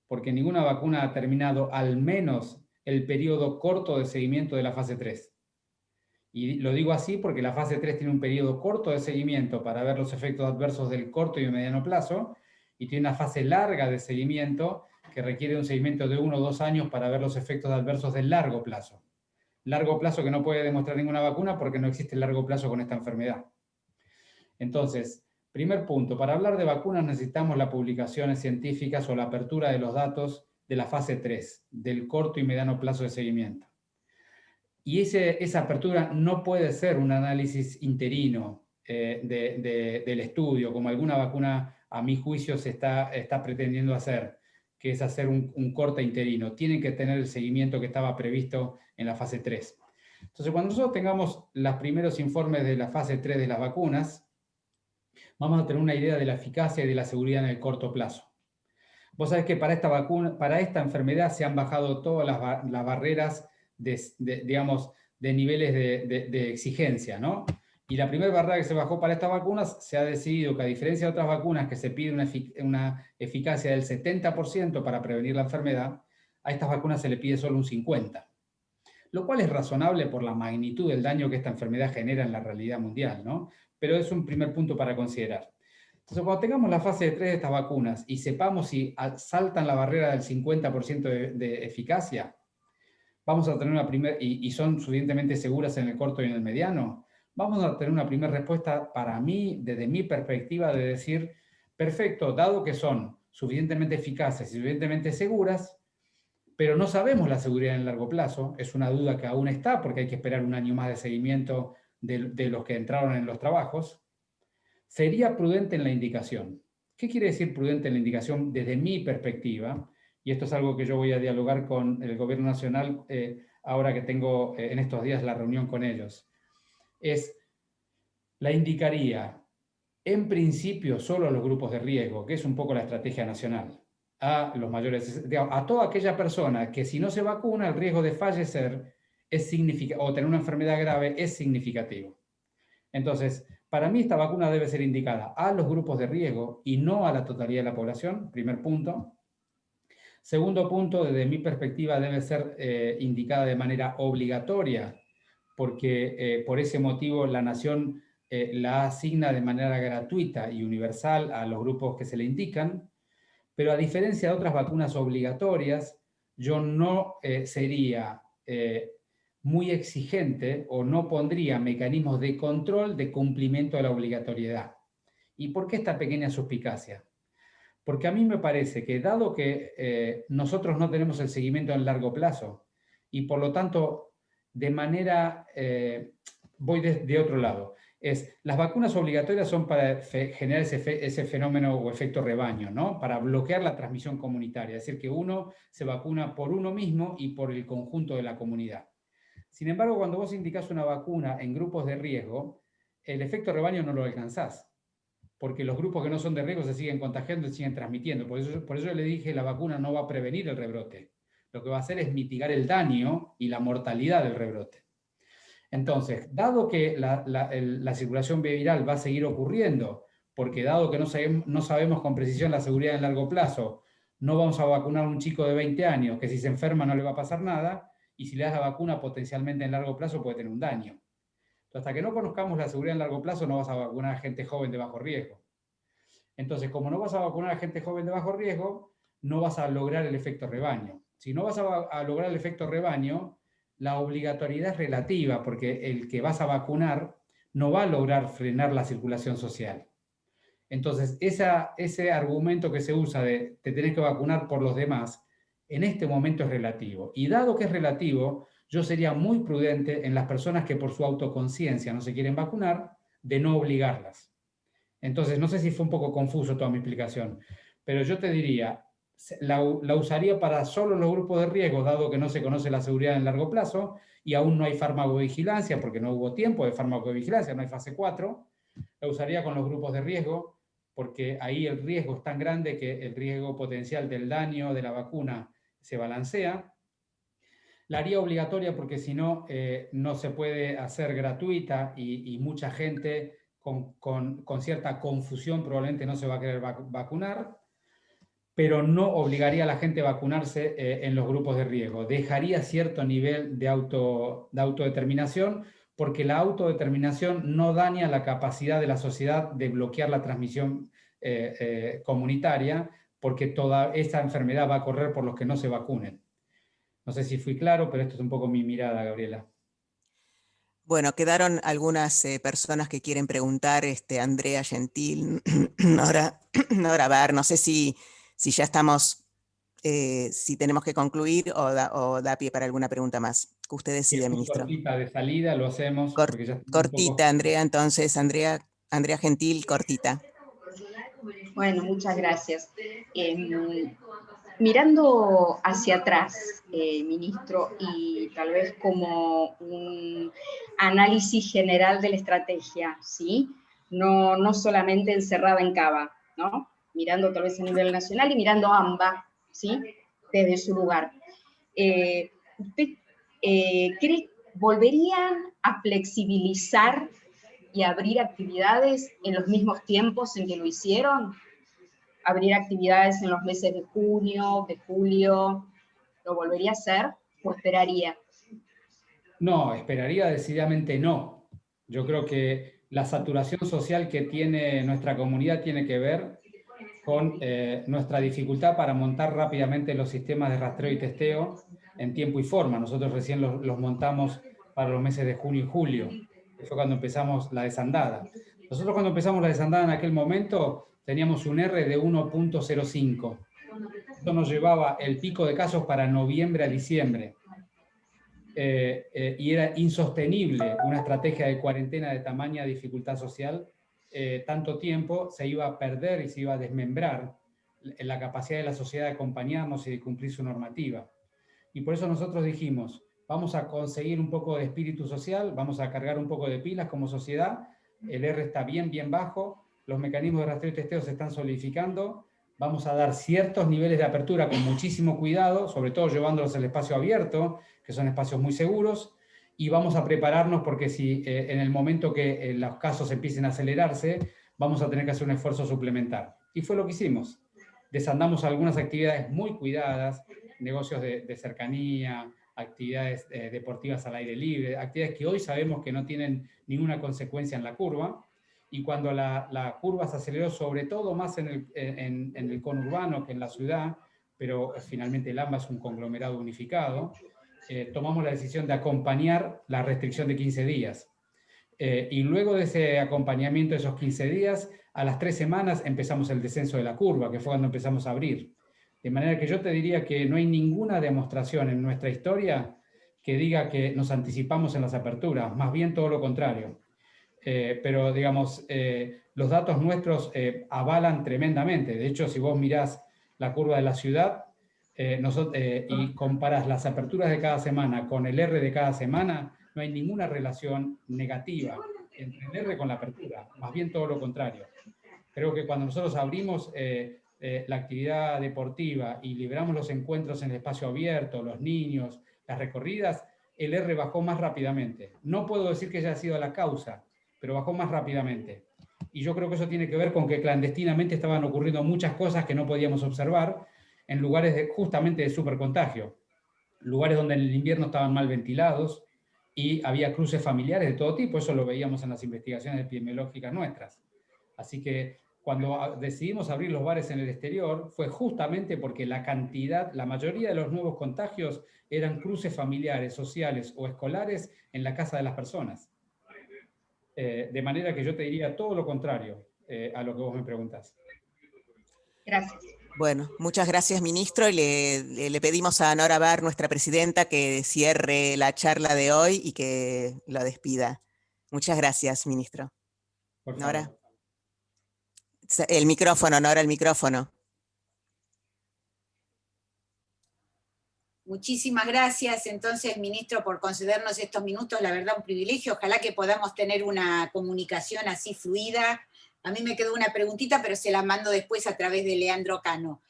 porque ninguna vacuna ha terminado al menos el periodo corto de seguimiento de la fase 3. Y lo digo así porque la fase 3 tiene un periodo corto de seguimiento para ver los efectos adversos del corto y mediano plazo, y tiene una fase larga de seguimiento que requiere un seguimiento de 1 o 2 años para ver los efectos adversos del largo plazo. Largo plazo que no puede demostrar ninguna vacuna porque no existe largo plazo con esta enfermedad. Entonces, primer punto, para hablar de vacunas necesitamos las publicaciones científicas o la apertura de los datos de la fase 3, del corto y mediano plazo de seguimiento. Y esa apertura no puede ser un análisis interino del estudio, como alguna vacuna, a mi juicio, se está pretendiendo hacer, que es hacer un corte interino. Tienen que tener el seguimiento que estaba previsto en la fase 3. Entonces, cuando nosotros tengamos los primeros informes de la fase 3 de las vacunas, vamos a tener una idea de la eficacia y de la seguridad en el corto plazo. Vos sabés que para esta enfermedad se han bajado todas las barreras digamos, de niveles de exigencia, ¿no? Y la primera barrera que se bajó para estas vacunas, se ha decidido que, a diferencia de otras vacunas que se pide una eficacia del 70% para prevenir la enfermedad, a estas vacunas se le pide solo un 50%. Lo cual es razonable por la magnitud del daño que esta enfermedad genera en la realidad mundial, ¿no? Pero es un primer punto para considerar. Entonces, cuando tengamos la fase 3 de estas vacunas y sepamos si saltan la barrera del 50% de eficacia, vamos a tener y son suficientemente seguras en el corto y en el mediano, vamos a tener una primera respuesta para mí, desde mi perspectiva, de decir, perfecto, dado que son suficientemente eficaces y suficientemente seguras, pero no sabemos la seguridad en el largo plazo, es una duda que aún está porque hay que esperar 1 año más de seguimiento de los que entraron en los trabajos, sería prudente en la indicación. ¿Qué quiere decir prudente en la indicación desde mi perspectiva? Y esto es algo que yo voy a dialogar con el Gobierno Nacional ahora que tengo en estos días la reunión con ellos. La indicaría en principio solo a los grupos de riesgo, que es un poco la estrategia nacional. a los mayores, digamos, a toda aquella persona que si no se vacuna el riesgo de fallecer o tener una enfermedad grave es significativo. Entonces, para mí esta vacuna debe ser indicada a los grupos de riesgo y no a la totalidad de la población, primer punto. Segundo punto, desde mi perspectiva debe ser indicada de manera obligatoria, porque por ese motivo la Nación la asigna de manera gratuita y universal a los grupos que se le indican, pero a diferencia de otras vacunas obligatorias, yo no sería muy exigente o no pondría mecanismos de control de cumplimiento de la obligatoriedad. ¿Y por qué esta pequeña suspicacia? Porque a mí me parece que dado que nosotros no tenemos el seguimiento en largo plazo y por lo tanto de manera, voy de otro lado, las vacunas obligatorias son para generar ese fenómeno o efecto rebaño, ¿no? Para bloquear la transmisión comunitaria, es decir, que uno se vacuna por uno mismo y por el conjunto de la comunidad. Sin embargo, cuando vos indicás una vacuna en grupos de riesgo, el efecto rebaño no lo alcanzás, porque los grupos que no son de riesgo se siguen contagiando y siguen transmitiendo. Por eso yo le dije, la vacuna no va a prevenir el rebrote. Lo que va a hacer es mitigar el daño y la mortalidad del rebrote. Entonces, dado que la circulación viral va a seguir ocurriendo, porque dado que no sabemos con precisión la seguridad en largo plazo, no vamos a vacunar a un chico de 20 años que si se enferma no le va a pasar nada, y si le das la vacuna potencialmente en largo plazo puede tener un daño. Entonces, hasta que no conozcamos la seguridad en largo plazo no vas a vacunar a gente joven de bajo riesgo. Entonces, como no vas a vacunar a gente joven de bajo riesgo, no vas a lograr el efecto rebaño. Si no vas a lograr el efecto rebaño, la obligatoriedad es relativa, porque el que vas a vacunar no va a lograr frenar la circulación social. Entonces, ese argumento que se usa de te tenés que vacunar por los demás, en este momento es relativo. Y dado que es relativo, yo sería muy prudente en las personas que por su autoconciencia no se quieren vacunar, de no obligarlas. Entonces, no sé si fue un poco confuso toda mi explicación, pero yo te diría, la usaría para solo los grupos de riesgo, dado que no se conoce la seguridad en largo plazo y aún no hay farmacovigilancia, porque no hubo tiempo de farmacovigilancia, no hay fase 4. La usaría con los grupos de riesgo, porque ahí el riesgo es tan grande que el riesgo potencial del daño de la vacuna se balancea. La haría obligatoria porque si no, no se puede hacer gratuita y mucha gente con cierta confusión probablemente no se va a querer vacunar, pero no obligaría a la gente a vacunarse en los grupos de riesgo. Dejaría cierto nivel de autodeterminación, porque la autodeterminación no daña la capacidad de la sociedad de bloquear la transmisión comunitaria, porque toda esta enfermedad va a correr por los que no se vacunen. No sé si fui claro, pero esto es un poco mi mirada, Gabriela. Bueno, quedaron algunas personas que quieren preguntar, Andrea Gentil, Nora Bar, no sé si ya estamos, si tenemos que concluir o da pie para alguna pregunta más. Usted decide, ministro. Cortita de salida, lo hacemos. Cortita, Andrea, entonces, Andrea Gentil, cortita. Bueno, muchas gracias. Mirando hacia atrás, ministro, y tal vez como un análisis general de la estrategia, ¿sí? No solamente encerrada en Cava, ¿no? Mirando tal vez a nivel nacional y mirando AMBA, ¿sí? Desde su lugar. ¿Usted cree que volverían a flexibilizar y abrir actividades en los mismos tiempos en que lo hicieron? ¿Abrir actividades en los meses de junio, de julio? ¿Lo volvería a hacer o esperaría? No, esperaría decididamente no. Yo creo que la saturación social que tiene nuestra comunidad tiene que ver con nuestra dificultad para montar rápidamente los sistemas de rastreo y testeo en tiempo y forma. Nosotros recién los montamos para los meses de junio y julio, que fue cuando empezamos la desandada. Nosotros cuando empezamos la desandada en aquel momento teníamos un R de 1.05. Esto nos llevaba el pico de casos para noviembre a diciembre. Y era insostenible una estrategia de cuarentena de tamaña dificultad social. Tanto tiempo se iba a perder y se iba a desmembrar la capacidad de la sociedad de acompañarnos y de cumplir su normativa. Y por eso nosotros dijimos, vamos a conseguir un poco de espíritu social, vamos a cargar un poco de pilas como sociedad, el R está bien bajo, los mecanismos de rastreo y testeo se están solidificando, vamos a dar ciertos niveles de apertura con muchísimo cuidado, sobre todo llevándolos al espacio abierto, que son espacios muy seguros, y vamos a prepararnos porque si en el momento que los casos empiecen a acelerarse, vamos a tener que hacer un esfuerzo suplementar. Y fue lo que hicimos. Desandamos algunas actividades muy cuidadas, negocios de cercanía, actividades deportivas al aire libre, actividades que hoy sabemos que no tienen ninguna consecuencia en la curva, y cuando la curva se aceleró, sobre todo más en el conurbano que en la ciudad, pero finalmente el AMBA es un conglomerado unificado, tomamos la decisión de acompañar la restricción de 15 días. Y luego de ese acompañamiento de esos 15 días, a las 3 semanas empezamos el descenso de la curva, que fue cuando empezamos a abrir. De manera que yo te diría que no hay ninguna demostración en nuestra historia que diga que nos anticipamos en las aperturas, más bien todo lo contrario. Pero, digamos, los datos nuestros avalan tremendamente. De hecho, si vos mirás la curva de la ciudad y comparás las aperturas de cada semana con el R de cada semana, no hay ninguna relación negativa entre el R con la apertura, más bien todo lo contrario. Creo que cuando nosotros abrimos la actividad deportiva y liberamos los encuentros en el espacio abierto, los niños, las recorridas, el R bajó más rápidamente. No puedo decir que haya sido la causa, pero bajó más rápidamente. Y yo creo que eso tiene que ver con que clandestinamente estaban ocurriendo muchas cosas que no podíamos observar en lugares justamente de supercontagio. Lugares donde en el invierno estaban mal ventilados y había cruces familiares de todo tipo. Eso lo veíamos en las investigaciones epidemiológicas nuestras. Así que cuando decidimos abrir los bares en el exterior fue justamente porque la mayoría de los nuevos contagios eran cruces familiares, sociales o escolares en la casa de las personas. De manera que yo te diría todo lo contrario a lo que vos me preguntás. Gracias. Bueno, muchas gracias, ministro. Y le pedimos a Nora Bar, nuestra presidenta, que cierre la charla de hoy y que lo despida. Muchas gracias, ministro. Por favor. Nora. El micrófono, Nora, el micrófono. Muchísimas gracias, entonces, ministro, por concedernos estos minutos. La verdad, un privilegio. Ojalá que podamos tener una comunicación así fluida. A mí me quedó una preguntita, pero se la mando después a través de Leandro Cano.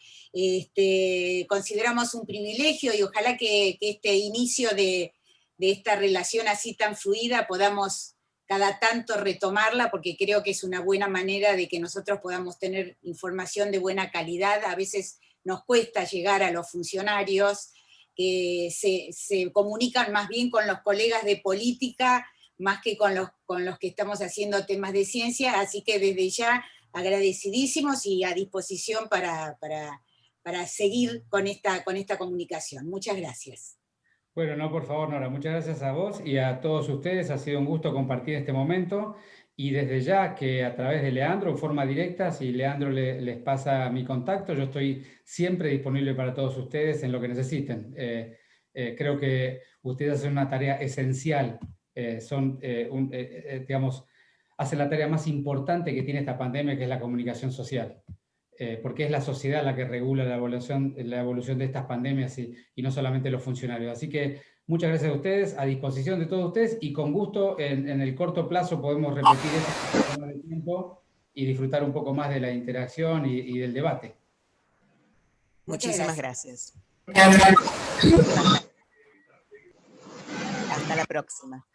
Consideramos un privilegio y ojalá que este inicio de esta relación así tan fluida podamos cada tanto retomarla, porque creo que es una buena manera de que nosotros podamos tener información de buena calidad. A veces nos cuesta llegar a los funcionarios, que se comunican más bien con los colegas de política, más que con los que estamos haciendo temas de ciencia, así que desde ya agradecidísimos y a disposición para seguir con esta comunicación. Muchas gracias. Bueno, no, por favor, Nora, muchas gracias a vos y a todos ustedes. Ha sido un gusto compartir este momento. Y desde ya que a través de Leandro, en forma directa, si Leandro les pasa mi contacto, yo estoy siempre disponible para todos ustedes en lo que necesiten. Creo que ustedes hacen una tarea esencial, digamos, hacen la tarea más importante que tiene esta pandemia, que es la comunicación social. Porque es la sociedad la que regula la evolución de estas pandemias y no solamente los funcionarios. Así que muchas gracias a ustedes, a disposición de todos ustedes, y con gusto en el corto plazo podemos repetir esto de tiempo y disfrutar un poco más de la interacción y del debate. Muchísimas gracias. Hasta la próxima.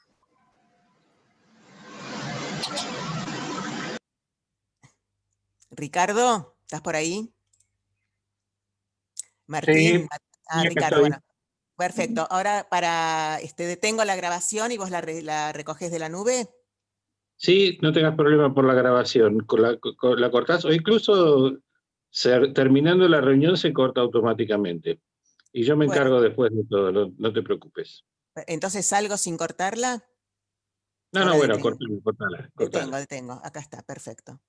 Ricardo, ¿estás por ahí? Martín. Sí, Ricardo, bueno. Perfecto. Ahora detengo la grabación y vos la recogés de la nube. Sí, no tengas problema por la grabación. La cortás o incluso terminando la reunión se corta automáticamente. Y yo me encargo después de todo, no te preocupes. Entonces, ¿salgo sin cortarla? No, bueno, cortala. Detengo. Acá está, perfecto.